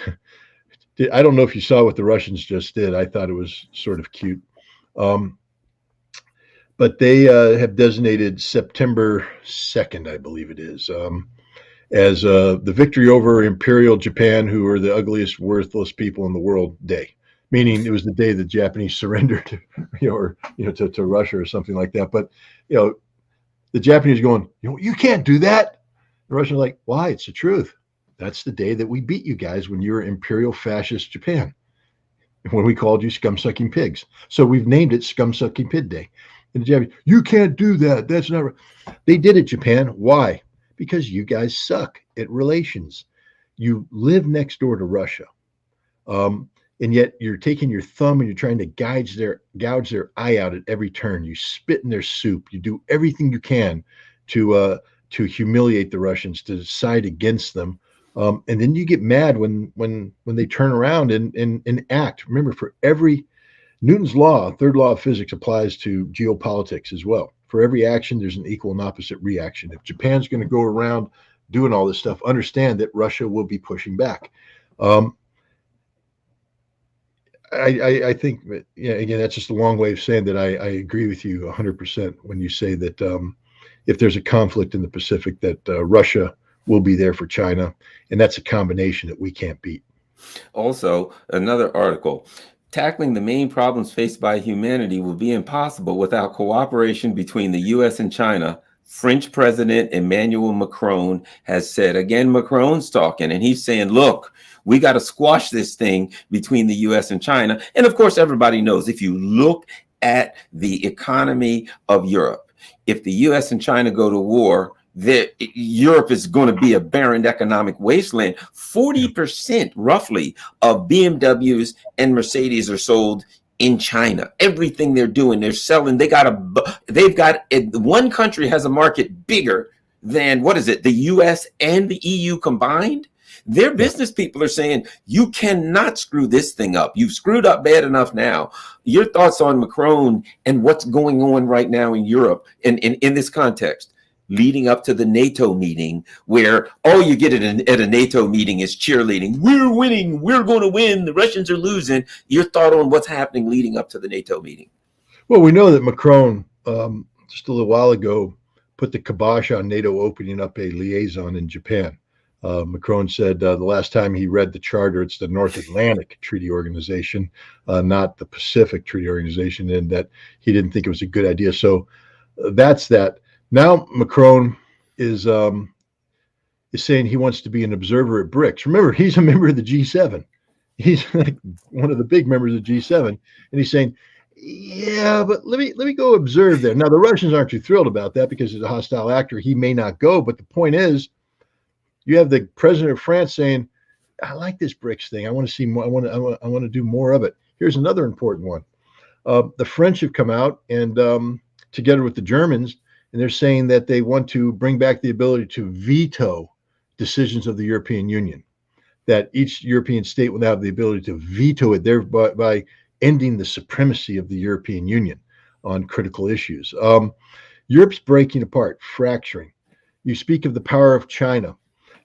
I don't know if you saw what the Russians just did. I thought it was sort of cute. but they have designated September 2nd, I believe it is, as the victory over Imperial Japan, who are the ugliest, worthless people in the world day. Meaning it was the day the Japanese surrendered, to Russia or something like that. But the Japanese going, you can't do that. The Russians are like, why? It's the truth. That's the day that we beat you guys when you were Imperial Fascist Japan, when we called you scum-sucking pigs. So we've named it Scum-Sucking Pig Day. And the Japanese, you can't do that. That's not right. They did it, Japan. Why? Because you guys suck at relations. You live next door to Russia. And yet you're taking your thumb and you're trying to gouge their eye out at every turn. You spit in their soup. You do everything you can to humiliate the Russians, to side against them. And then you get mad when they turn around and act. Remember, for every Newton's law, third law of physics, applies to geopolitics as well. For every action, there's an equal and opposite reaction. If Japan's going to go around doing all this stuff, understand that Russia will be pushing back. I think, again, that's just a long way of saying that I agree with you 100% when you say that if there's a conflict in the Pacific, that Russia will be there for China, and that's a combination that we can't beat. Also, another article, tackling the main problems faced by humanity will be impossible without cooperation between the U.S. and China. French President Emmanuel Macron has said. Again, Macron's talking, and he's saying, look, we got to squash this thing between the U.S. and China. And of course, everybody knows, if you look at the economy of Europe, if the U.S. and China go to war, Europe is going to be a barren economic wasteland. 40% roughly of BMWs and Mercedes are sold in China. Everything they're doing, they're selling. One country has a market bigger than, the US and the EU combined. Their business people are saying, you cannot screw this thing up. You've screwed up bad enough now. Your thoughts on Macron and what's going on right now in Europe and in this context, leading up to the NATO meeting, where all you get at a NATO meeting is cheerleading. We're winning. We're going to win. The Russians are losing. Your thought on what's happening leading up to the NATO meeting? Well, we know that Macron, just a little while ago, put the kibosh on NATO opening up a liaison in Japan. Macron said the last time he read the charter, it's the North Atlantic Treaty Organization, not the Pacific Treaty Organization, and that he didn't think it was a good idea. So that's that. Now Macron is saying he wants to be an observer at BRICS. Remember, he's a member of the G7. He's like one of the big members of the G7, and he's saying, yeah, but let me go observe there. Now the Russians aren't too thrilled about that because he's a hostile actor. He may not go, but the point is, you have the president of France saying, I like this BRICS thing. I want to see more. I want to do more of it. Here's another important one. The French have come out and together with the Germans, and they're saying that they want to bring back the ability to veto decisions of the European Union, that each European state will have the ability to veto it, thereby ending the supremacy of the European Union on critical issues. Europe's breaking apart, fracturing. You speak of the power of China.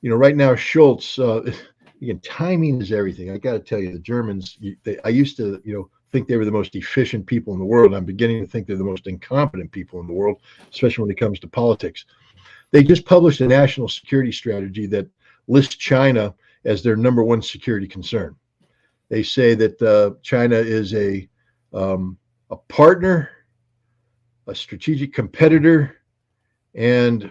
Right now, Schultz, again, timing is everything. I got to tell you, the Germans, I used to, think they were the most efficient people in the world. I'm beginning to think they're the most incompetent people in the world, especially when it comes to politics. They just published a national security strategy that lists China as their number one security concern. They say that China is a partner, a strategic competitor, and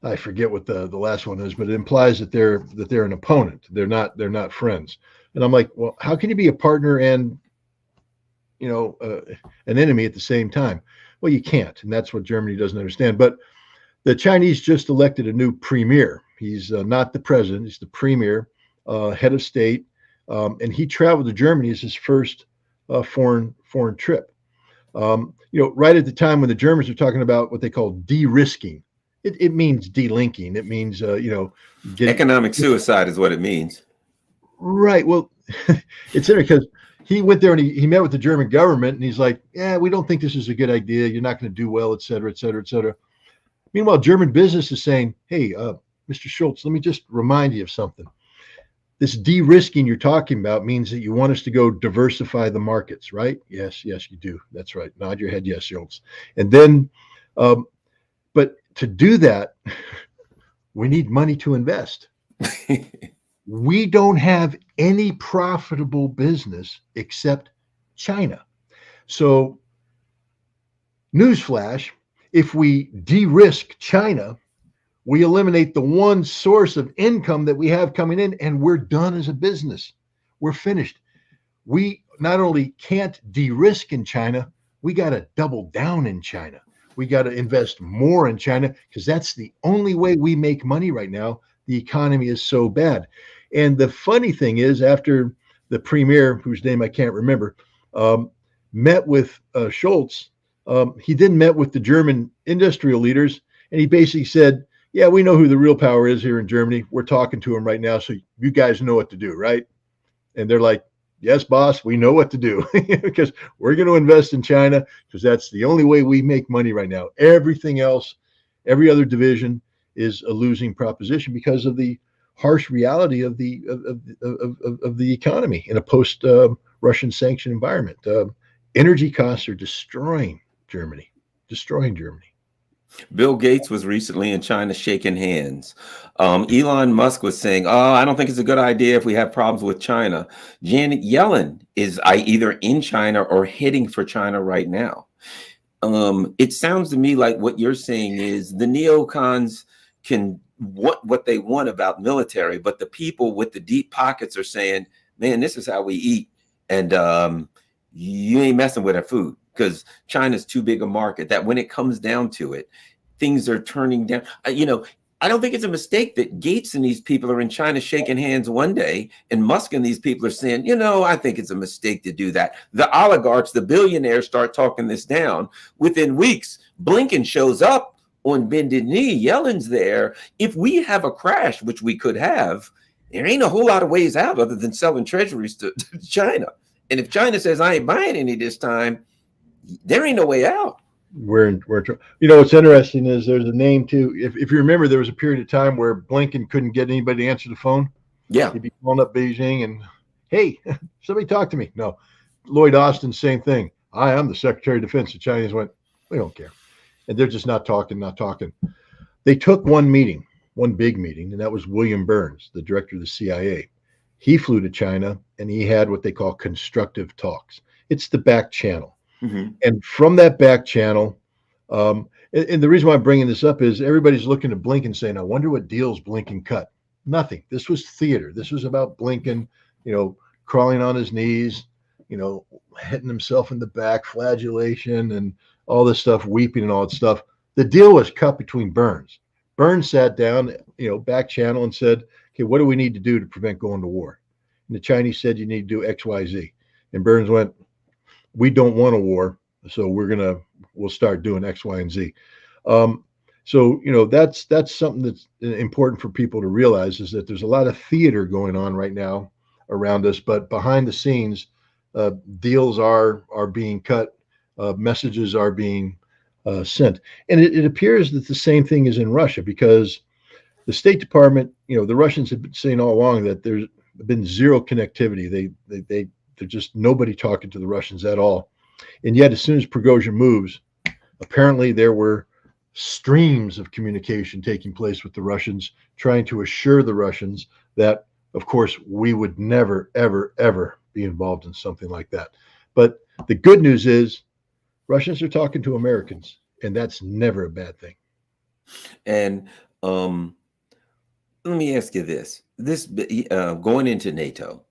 I forget what the last one is, but it implies that they're an opponent. They're not friends. And I'm like, well, how can you be a partner and an enemy at the same time? Well, you can't, and that's what Germany doesn't understand. But the Chinese just elected a new premier. He's not the president; he's the premier, head of state, and he traveled to Germany as his first foreign trip. Right at the time when the Germans are talking about what they call de-risking. It means delinking. It means, economic suicide is what it means. Right. Well, it's interesting because he went there and he met with the German government and he's like, yeah, we don't think this is a good idea. You're not going to do well, et cetera, et cetera, et cetera. Meanwhile, German business is saying, hey, Mr. Schultz, let me just remind you of something. this de-risking you're talking about means that you want us to go diversify the markets, right? Yes, yes, you do. That's right. Nod your head, yes, Schultz. And then, but to do that, we need money to invest. We don't have any profitable business except China. So, newsflash, if we de-risk China, we eliminate the one source of income that we have coming in, and we're done as a business. We're finished. We not only can't de-risk in China, we got to double down in China. We got to invest more in China because that's the only way we make money right now. The economy is so bad. And the funny thing is, after the premier, whose name I can't remember, met with Schultz, he then met with the German industrial leaders, and he basically said, yeah, we know who the real power is here in Germany. We're talking to them right now, so you guys know what to do, right? And they're like, yes, boss, we know what to do because we're going to invest in China because that's the only way we make money right now. Everything else, every other division is a losing proposition because of the harsh reality of the economy in a post Russian sanction environment. Energy costs are destroying Germany. Bill Gates was recently in China shaking hands. Elon Musk was saying, "Oh, I don't think it's a good idea if we have problems with China." Janet Yellen is either in China or heading for China right now. It sounds to me like what you're saying is the neocons can want what they want about military, but the people with the deep pockets are saying, "Man, this is how we eat, and you ain't messing with our food." Because China's too big a market, that when it comes down to it, things are turning down. I don't think it's a mistake that Gates and these people are in China shaking hands one day, and Musk and these people are saying, I think it's a mistake to do that. The oligarchs, the billionaires start talking this down. Within weeks, Blinken shows up on bended knee. Yellen's there. If we have a crash, which we could have, there ain't a whole lot of ways out other than selling treasuries to China. And if China says, I ain't buying any this time, there ain't no way out. What's interesting is there's a name too. If you remember, there was a period of time where Blinken couldn't get anybody to answer the phone. Yeah. He'd be calling up Beijing and, hey, somebody talk to me. No. Lloyd Austin, same thing. I'm the Secretary of Defense. The Chinese went, we don't care. And they're just not talking. They took one big meeting, and that was William Burns, the director of the CIA. He flew to China, and he had what they call constructive talks. It's the back channel. Mm-hmm. And from that back channel, and the reason why I'm bringing this up is everybody's looking at Blinken saying, I wonder what deals Blinken cut. Nothing. This was theater. This was about Blinken, crawling on his knees, hitting himself in the back, flagellation and all this stuff, weeping and all that stuff. The deal was cut between Burns. Burns sat down, back channel and said, okay, what do we need to do to prevent going to war? And the Chinese said, you need to do X, Y, Z. And Burns went, we don't want a war, so we'll start doing X, Y, and Z. So that's something that's important for people to realize is that there's a lot of theater going on right now around us, but behind the scenes, deals are being cut, messages are being sent, and it appears that the same thing is in Russia because the State Department, the Russians have been saying all along that there's been zero connectivity. They're just nobody talking to the Russians at all. And yet, as soon as Prigozhin moves, apparently there were streams of communication taking place with the Russians, trying to assure the Russians that, of course, we would never, ever, ever be involved in something like that. But the good news is Russians are talking to Americans, and that's never a bad thing. And let me ask you this going into NATO,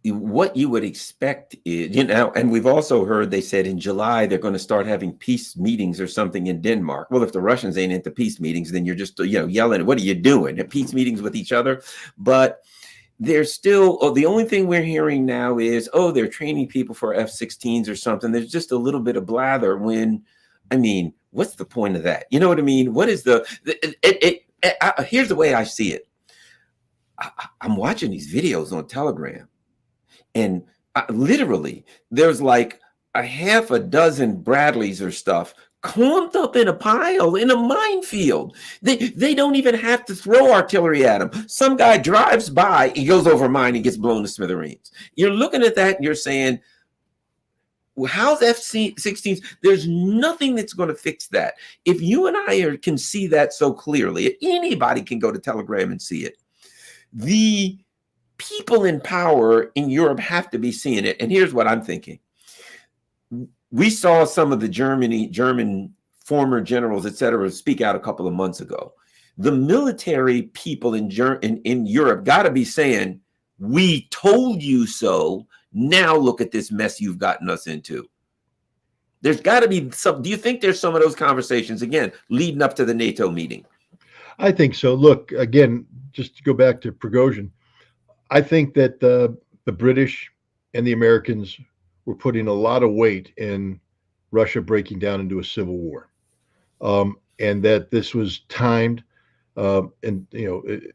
what you would expect is, and we've also heard they said in July they're going to start having peace meetings or something in Denmark. Well, if the Russians ain't into peace meetings, then you're just, yelling, what are you doing? Peace meetings with each other. But there's still, the only thing we're hearing now is, they're training people for F-16s or something. There's just a little bit of blather what's the point of that? You know what I mean? What is here's the way I see it. I'm watching these videos on Telegram. And literally, there's like a half a dozen Bradleys or stuff clumped up in a pile in a minefield. They don't even have to throw artillery at them. Some guy drives by, he goes over a mine, he gets blown to smithereens. You're looking at that and you're saying, well, how's F-16s? There's nothing that's going to fix that. If you and I can see that so clearly, anybody can go to Telegram and see it. The people in power in Europe have to be seeing it. And here's what I'm thinking. We saw some of the German former generals, et cetera, speak out a couple of months ago. The military people in Europe got to be saying, we told you so. Now look at this mess you've gotten us into. There's got to be some. Do you think there's some of those conversations, again, leading up to the NATO meeting? I think so. Look, again, just to go back to Prigozhin, I think that the British and the Americans were putting a lot of weight in Russia breaking down into a civil war, and that this was timed, and it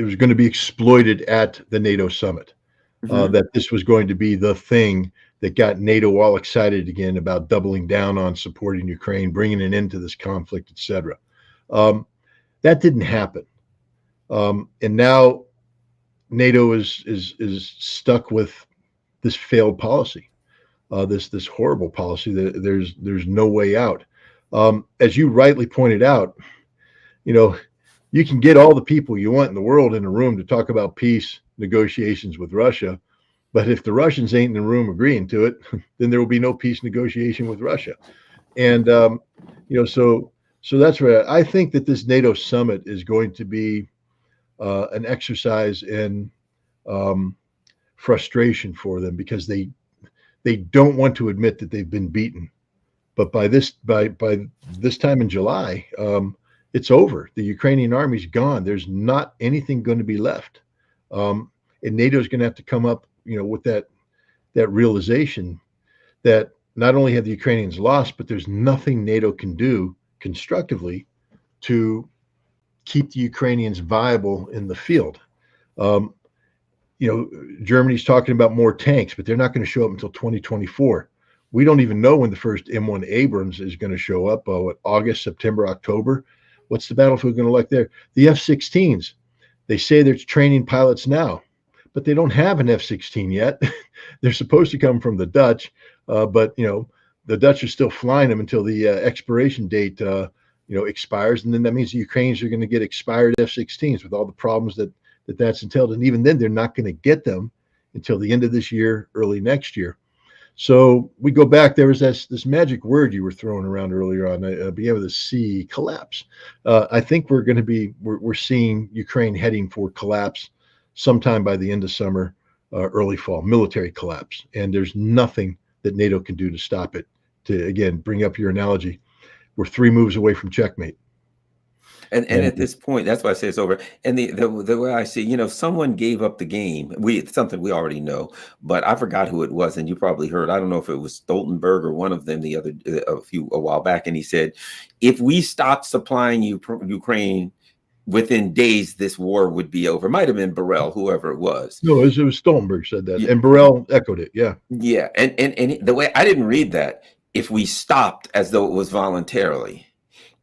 was going to be exploited at the NATO summit. That this was going to be the thing that got NATO all excited again about doubling down on supporting Ukraine, bringing an end to this conflict, etc. That didn't happen, and now NATO is stuck with this failed policy, this horrible policy that there's no way out. As you rightly pointed out, you can get all the people you want in the world in a room to talk about peace negotiations with Russia, but if the Russians ain't in the room agreeing to it, then there will be no peace negotiation with Russia. And so that's where I think that this NATO summit is going to be an exercise in frustration for them, because they don't want to admit that they've been beaten. But by this time in July, it's over. The Ukrainian army's gone. There's not anything going to be left. And NATO is going to have to come up, with that realization that not only have the Ukrainians lost, but there's nothing NATO can do constructively to keep the Ukrainians viable in the field. Germany's talking about more tanks, but they're not going to show up until 2024. We don't even know when the first M1 Abrams is going to show up. August, September, October. What's the battlefield going to look like there? The F-16s. They say they're training pilots now, but they don't have an F-16 yet. They're supposed to come from the Dutch, but the Dutch are still flying them until the expiration date expires, and then that means the Ukrainians are going to get expired F-16s with all the problems that's entailed. And even then, they're not going to get them until the end of this year, early next year. So we go back. There was this magic word you were throwing around earlier on, being able to see collapse. I think we're seeing Ukraine heading for collapse sometime by the end of summer, early fall, military collapse. And there's nothing that NATO can do to stop it. To, again, bring up your analogy, we're 3 moves away from checkmate. And at this point, that's why I say it's over. And the way I see, someone gave up the game. It's something we already know, but I forgot who it was. And you probably heard, I don't know if it was Stoltenberg or one of them a while back. And he said, if we stopped supplying Ukraine within days, this war would be over. Might have been Burrell, whoever it was. No, it was Stoltenberg said that. Yeah. And Burrell echoed it. Yeah. Yeah. And the way I didn't read that, if we stopped as though it was voluntarily.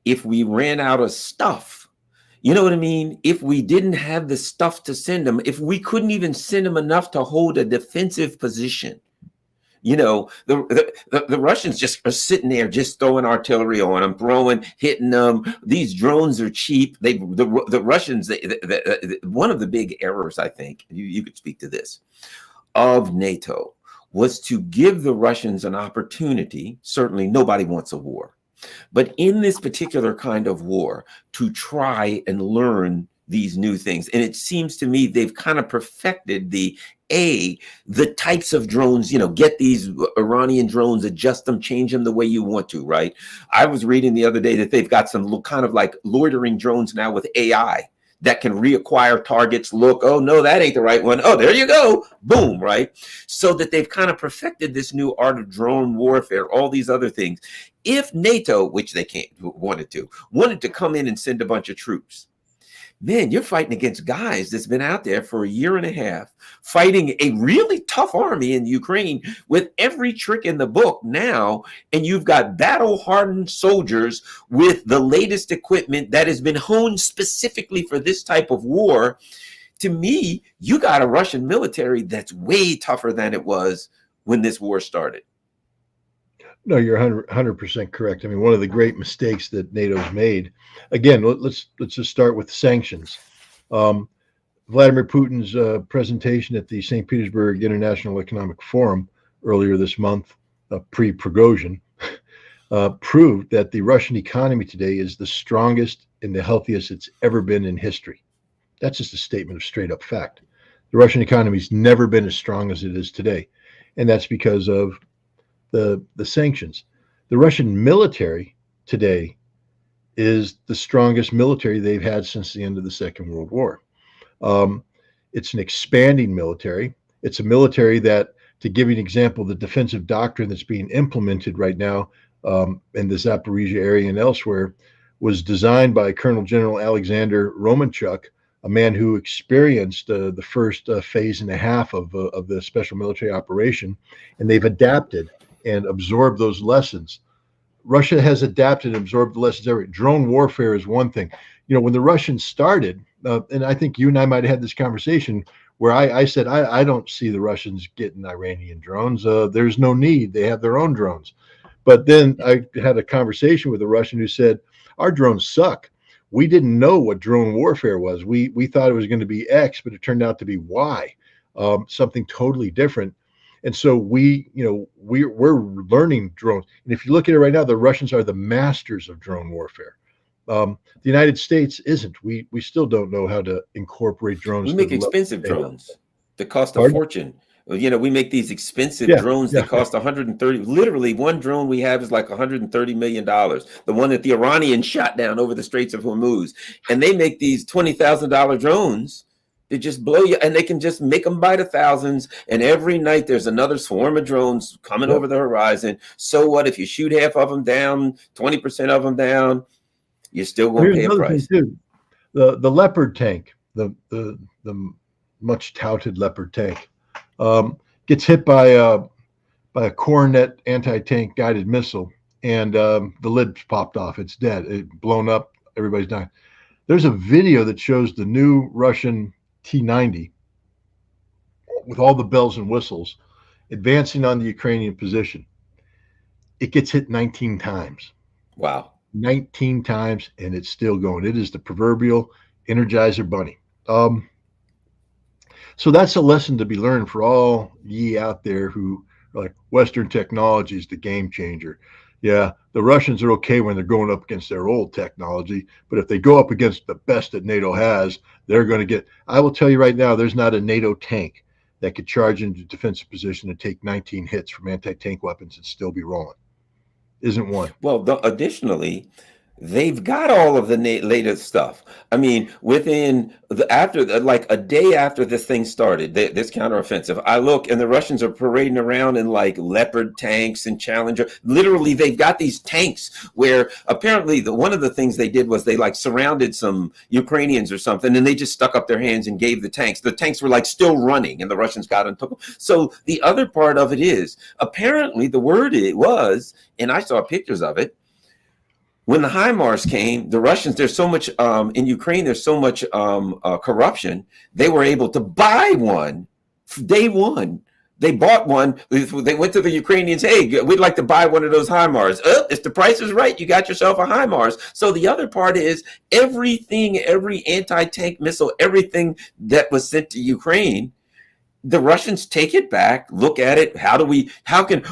If we ran out of stuff, you know what I mean? If we didn't have the stuff to send them, if we couldn't even send them enough to hold a defensive position, the Russians just are sitting there, just throwing artillery on them, hitting them. These drones are cheap. The Russians, one of the big errors, I think, you could speak to this, of NATO was to give the Russians an opportunity. Certainly nobody wants a war. But in this particular kind of war, to try and learn these new things. And it seems to me they've kind of perfected the types of drones, get these Iranian drones, adjust them, change them the way you want to, right? I was reading the other day that they've got some kind of like loitering drones now with AI that can reacquire targets, look, oh no, that ain't the right one. Oh, there you go. Boom, right? So that they've kind of perfected this new art of drone warfare, all these other things. If NATO, which they wanted to come in and send a bunch of troops, man, you're fighting against guys that's been out there for a year and a half, fighting a really tough army in Ukraine with every trick in the book now. And you've got battle hardened soldiers with the latest equipment that has been honed specifically for this type of war. To me, you got a Russian military that's way tougher than it was when this war started. No, you're 100% correct. I mean, one of the great mistakes that NATO's made, again, let's just start with sanctions. Vladimir Putin's presentation at the St. Petersburg International Economic Forum earlier this month, pre-Prigozhin, proved that the Russian economy today is the strongest and the healthiest it's ever been in history. That's just a statement of straight up fact. The Russian economy's never been as strong as it is today. And that's because of the sanctions. The Russian military today is the strongest military they've had since the end of the Second World War. It's an expanding military. It's a military that, to give you an example, the defensive doctrine that's being implemented right now in the Zaporizhia area and elsewhere was designed by Colonel General Alexander Romanchuk, a man who experienced the first phase and a half of the special military operation, and they've adapted and absorb those lessons. Russia has adapted and absorbed the lessons. Drone warfare is one thing. You know, when the Russians started, and I think you and I might have had this conversation where I said, I don't see the Russians getting Iranian drones. There's no need. They have their own drones. But then I had a conversation with a Russian who said, our drones suck. We didn't know what drone warfare was. We thought it was going to be X, but it turned out to be Y, something totally different. And so we're learning drones. And if you look at it right now, the Russians are the masters of drone warfare. The United States isn't. We still don't know how to incorporate drones. We make expensive drones that cost a fortune. You know, we make these expensive drones that cost 130. Literally, one drone we have is like $130 million. The one that the Iranians shot down over the Straits of Hormuz. And they make these $20,000 drones. They just blow you, and they can just make them by the thousands. And every night there's another swarm of drones coming over the horizon. So what if you shoot half of them down, 20% of them down? You're still going to pay a price. The Leopard tank, the much touted Leopard tank, gets hit by a Coronet anti-tank guided missile, and the lid's popped off. It's dead. It's blown up. Everybody's dying. There's a video that shows the new Russian T-90 with all the bells and whistles advancing on the Ukrainian position. It gets hit 19 times. Wow. 19 times, and it's still going. It is the proverbial Energizer Bunny. So that's a lesson to be learned for all ye out there who are like, Western technology is the game changer. Yeah, the Russians are okay when they're going up against their old technology, but if they go up against the best that NATO has, they're going to get, I will tell you right now, there's not a NATO tank that could charge into defensive position and take 19 hits from anti-tank weapons and still be rolling. Isn't one. Well, additionally, they've got all of the latest stuff. I mean, like a day after this thing started, this counteroffensive, I look and the Russians are parading around in like Leopard tanks and Challenger. Literally, they've got these tanks where apparently one of the things they did was they like surrounded some Ukrainians or something, and they just stuck up their hands and gave the tanks. The tanks were like still running, and the Russians got and took them. So the other part of it is apparently the word it was, and I saw pictures of it. When the HIMARS came, the Russians, there's so much in Ukraine, there's so much corruption. They were able to buy one day one. They bought one. They went to the Ukrainians. Hey, we'd like to buy one of those HIMARS. If the price is right, you got yourself a HIMARS. So the other part is everything, every anti-tank missile, everything that was sent to Ukraine, the Russians take it back, look at it.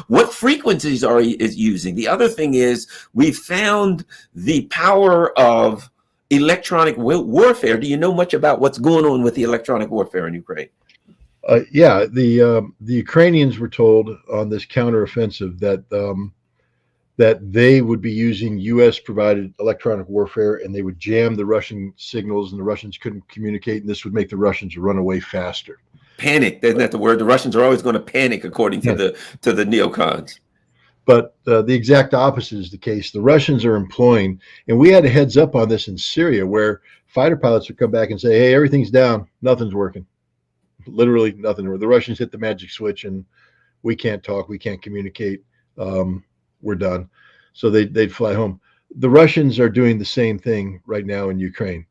What frequencies is using? The other thing is we found the power of electronic warfare. Do you know much about what's going on with the electronic warfare in Ukraine? Yeah, the Ukrainians were told on this counteroffensive that they would be using U.S. provided electronic warfare, and they would jam the Russian signals, and the Russians couldn't communicate, and this would make the Russians run away faster. Panic, isn't that the word? The Russians are always going to panic, according to the neocons. But the exact opposite is the case. The Russians are employing, and we had a heads up on this in Syria, where fighter pilots would come back and say, "Hey, everything's down, nothing's working, literally nothing." The Russians hit the magic switch, and we can't talk, we can't communicate, we're done. So they'd fly home. The Russians are doing the same thing right now in Ukraine.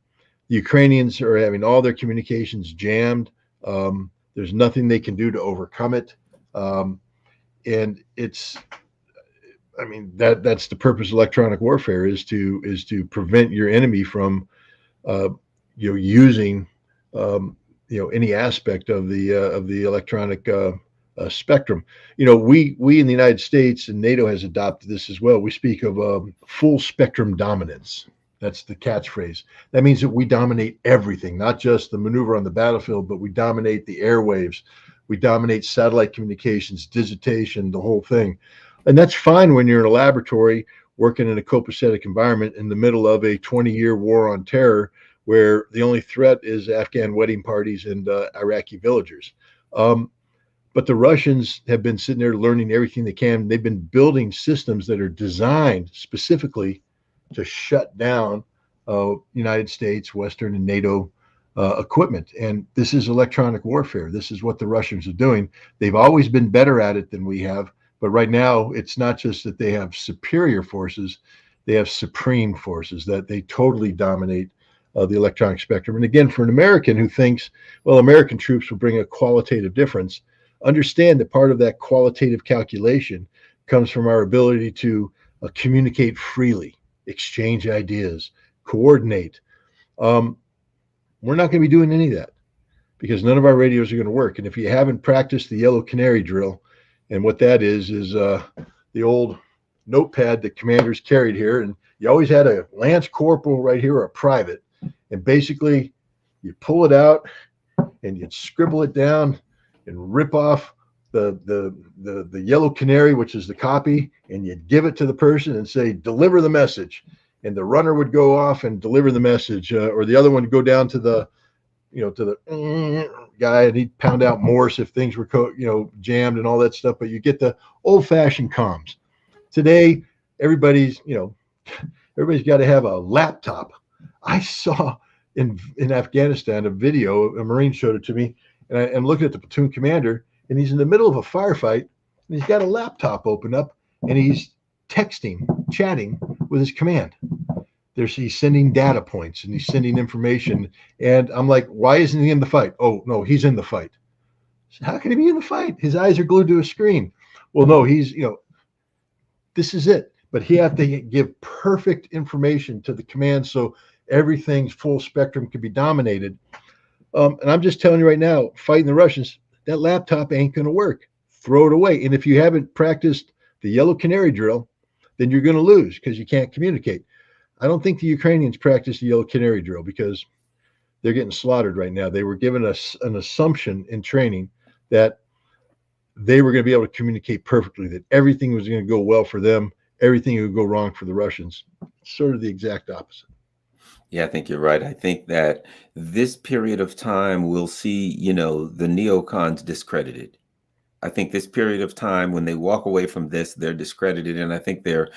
The Ukrainians are having all their communications jammed. There's nothing they can do to overcome it, and it's. I mean, that's the purpose of electronic warfare, is to prevent your enemy from using any aspect of the electronic spectrum. We in the United States, and NATO has adopted this as well. We speak of full spectrum dominance. That's the catchphrase. That means that we dominate everything, not just the maneuver on the battlefield, but we dominate the airwaves, we dominate satellite communications, digitation, the whole thing. And that's fine when you're in a laboratory working in a copacetic environment in the middle of a 20-year war on terror, where the only threat is Afghan wedding parties and Iraqi villagers. But the Russians have been sitting there learning everything they can. They've been building systems that are designed specifically to shut down United States, Western, and NATO equipment. And this is electronic warfare. This is what the Russians are doing. They've always been better at it than we have. But right now, it's not just that they have superior forces, they have supreme forces, that they totally dominate the electronic spectrum. And again, for an American who thinks, well, American troops will bring a qualitative difference, understand that part of that qualitative calculation comes from our ability to communicate freely, exchange ideas, coordinate. We're not going to be doing any of that because none of our radios are going to work. And if you haven't practiced the yellow canary drill, and what that is the old notepad that commanders carried here. And you always had a lance corporal right here or a private. And basically, you pull it out and you'd scribble it down and rip off the yellow canary, which is the copy, and you'd give it to the person and say, deliver the message. And the runner would go off and deliver the message, or the other one would go down to the guy, and he'd pound out Morse if things were jammed and all that stuff. But you get the old-fashioned comms. Today, everybody's got to have a laptop. I saw in Afghanistan a video, a Marine showed it to me, and I'm looking at the platoon commander, and he's in the middle of a firefight, and he's got a laptop open up, and he's texting, chatting with his command. He's sending data points and he's sending information. And I'm like, why isn't he in the fight? Oh, no, he's in the fight. So how can he be in the fight? His eyes are glued to a screen. Well, no, this is it. But he had to give perfect information to the command so everything's full spectrum could be dominated. And I'm just telling you right now, fighting the Russians, that laptop ain't going to work. Throw it away. And if you haven't practiced the yellow canary drill, then you're going to lose because you can't communicate. I don't think the Ukrainians practice the yellow canary drill because they're getting slaughtered right now. They were given us an assumption in training that they were going to be able to communicate perfectly, that everything was going to go well for them, everything would go wrong for the Russians. Sort of the exact opposite. Yeah, I think you're right. I think that this period of time we'll see, the neocons discredited. I think this period of time when they walk away from this, they're discredited. And I think they're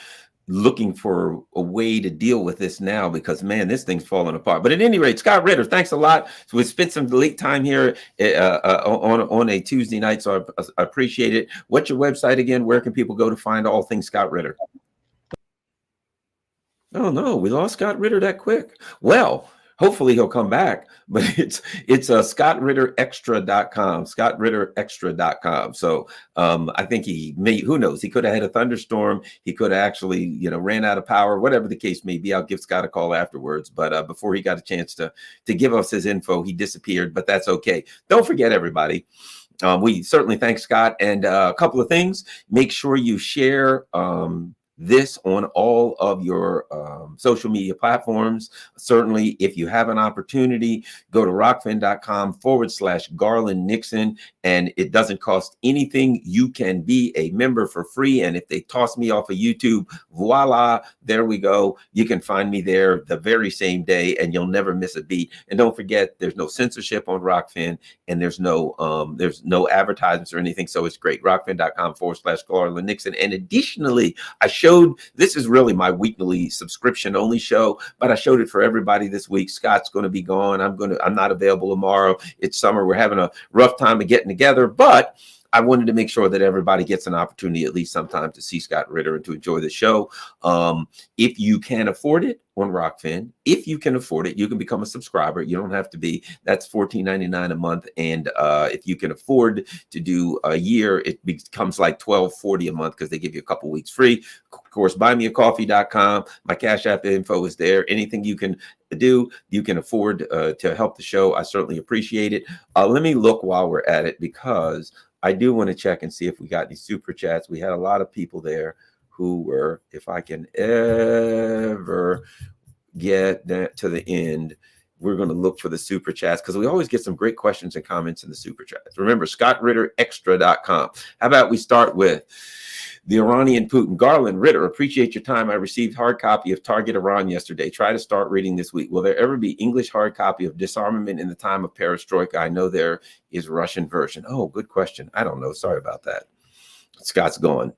looking for a way to deal with this now because, man, this thing's falling apart. But at any rate, Scott Ritter, thanks a lot. So we spent some late time here on a Tuesday night, so I appreciate it. What's your website again? Where can people go to find all things Scott Ritter? Oh, no, we lost Scott Ritter that quick. Well, hopefully he'll come back, but it's scottritterextra.com, scottritterextra.com. So I think who knows, he could have had a thunderstorm. He could have actually, ran out of power, whatever the case may be. I'll give Scott a call afterwards. But before he got a chance to give us his info, he disappeared, but that's okay. Don't forget, everybody. We certainly thank Scott. And a couple of things, make sure you share this on all of your social media platforms. Certainly, if you have an opportunity, go to rockfin.com/Garland Nixon, and it doesn't cost anything. You can be a member for free. And if they toss me off of YouTube, voila, there we go. You can find me there the very same day, and you'll never miss a beat. And don't forget, there's no censorship on Rockfin, and there's no advertisements or anything. So it's great. Rockfin.com/Garland Nixon. And additionally, I showed, this is really my weekly subscription only show, but I showed it for everybody this week. Scott's going to be gone. I'm not available tomorrow. It's summer. We're having a rough time of getting together, but I wanted to make sure that everybody gets an opportunity at least sometime to see Scott Ritter and to enjoy the show. If you can afford it on Rockfin, if you can afford it, you can become a subscriber. You don't have to be. That's $14.99 a month. And if you can afford to do a year, it becomes like $12.40 a month because they give you a couple weeks free. Of course, buymeacoffee.com. My Cash App info is there. Anything you can do, you can afford to help the show. I certainly appreciate it. Let me look while we're at it, because I do want to check and see if we got any super chats. We had a lot of people there who were, if I can ever get that to the end, we're going to look for the super chats, because we always get some great questions and comments in the super chats. Remember, ScottRitterExtra.com. How about we start with the Iranian Putin? Garland, Ritter, appreciate your time. I received hard copy of Target Iran yesterday. Try to start reading this week. Will there ever be English hard copy of Disarmament in the Time of Perestroika? I know there is Russian version. Oh, good question. I don't know. Sorry about that. Scott's gone.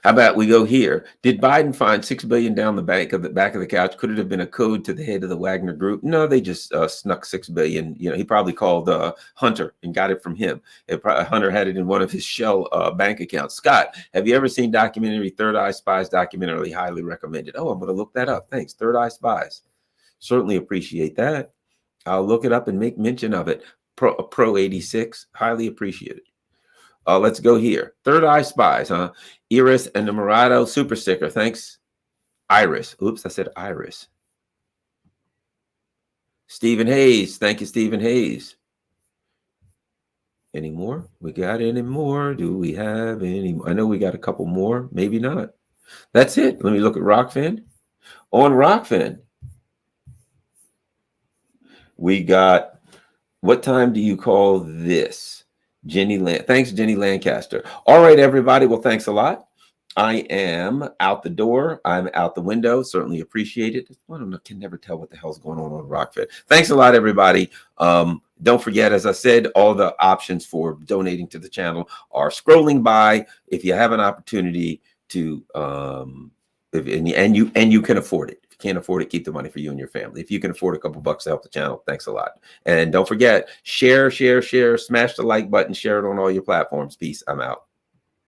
How about we go here? Did Biden find $6 billion down the back of the couch? Could it have been a code to the head of the Wagner Group? No, they just snuck $6 billion. You know, he probably called Hunter and got it from him. Hunter had it in one of his shell bank accounts. Scott, have you ever seen documentary Third Eye Spies? Documentary, highly recommended. Oh, I'm going to look that up. Thanks. Third Eye Spies. Certainly appreciate that. I'll look it up and make mention of it. Pro 86, highly appreciated. Let's go here. Third Eye Spies, huh? Iris and the Morado super sticker. Thanks. Iris. Oops, I said Iris. Stephen Hayes. Thank you, Stephen Hayes. Any more? We got any more? Do we have any more? I know we got a couple more. Maybe not. That's it. Let me look at Rockfin. On Rockfin, we got, what time do you call this? Jenny thanks, Jenny Lancaster. All right, everybody. Well, thanks a lot. I am out the door. I'm out the window. Certainly appreciate it. I don't know, can never tell what the hell's going on Rockfin. Thanks a lot, everybody. Don't forget, as I said, all the options for donating to the channel are scrolling by. If you have an opportunity to, and you can afford it. Can't afford it, keep the money for you and your family. If you can afford a couple bucks to help the channel, thanks a lot. And don't forget, share, smash the like button, share it on all your platforms. Peace. I'm out.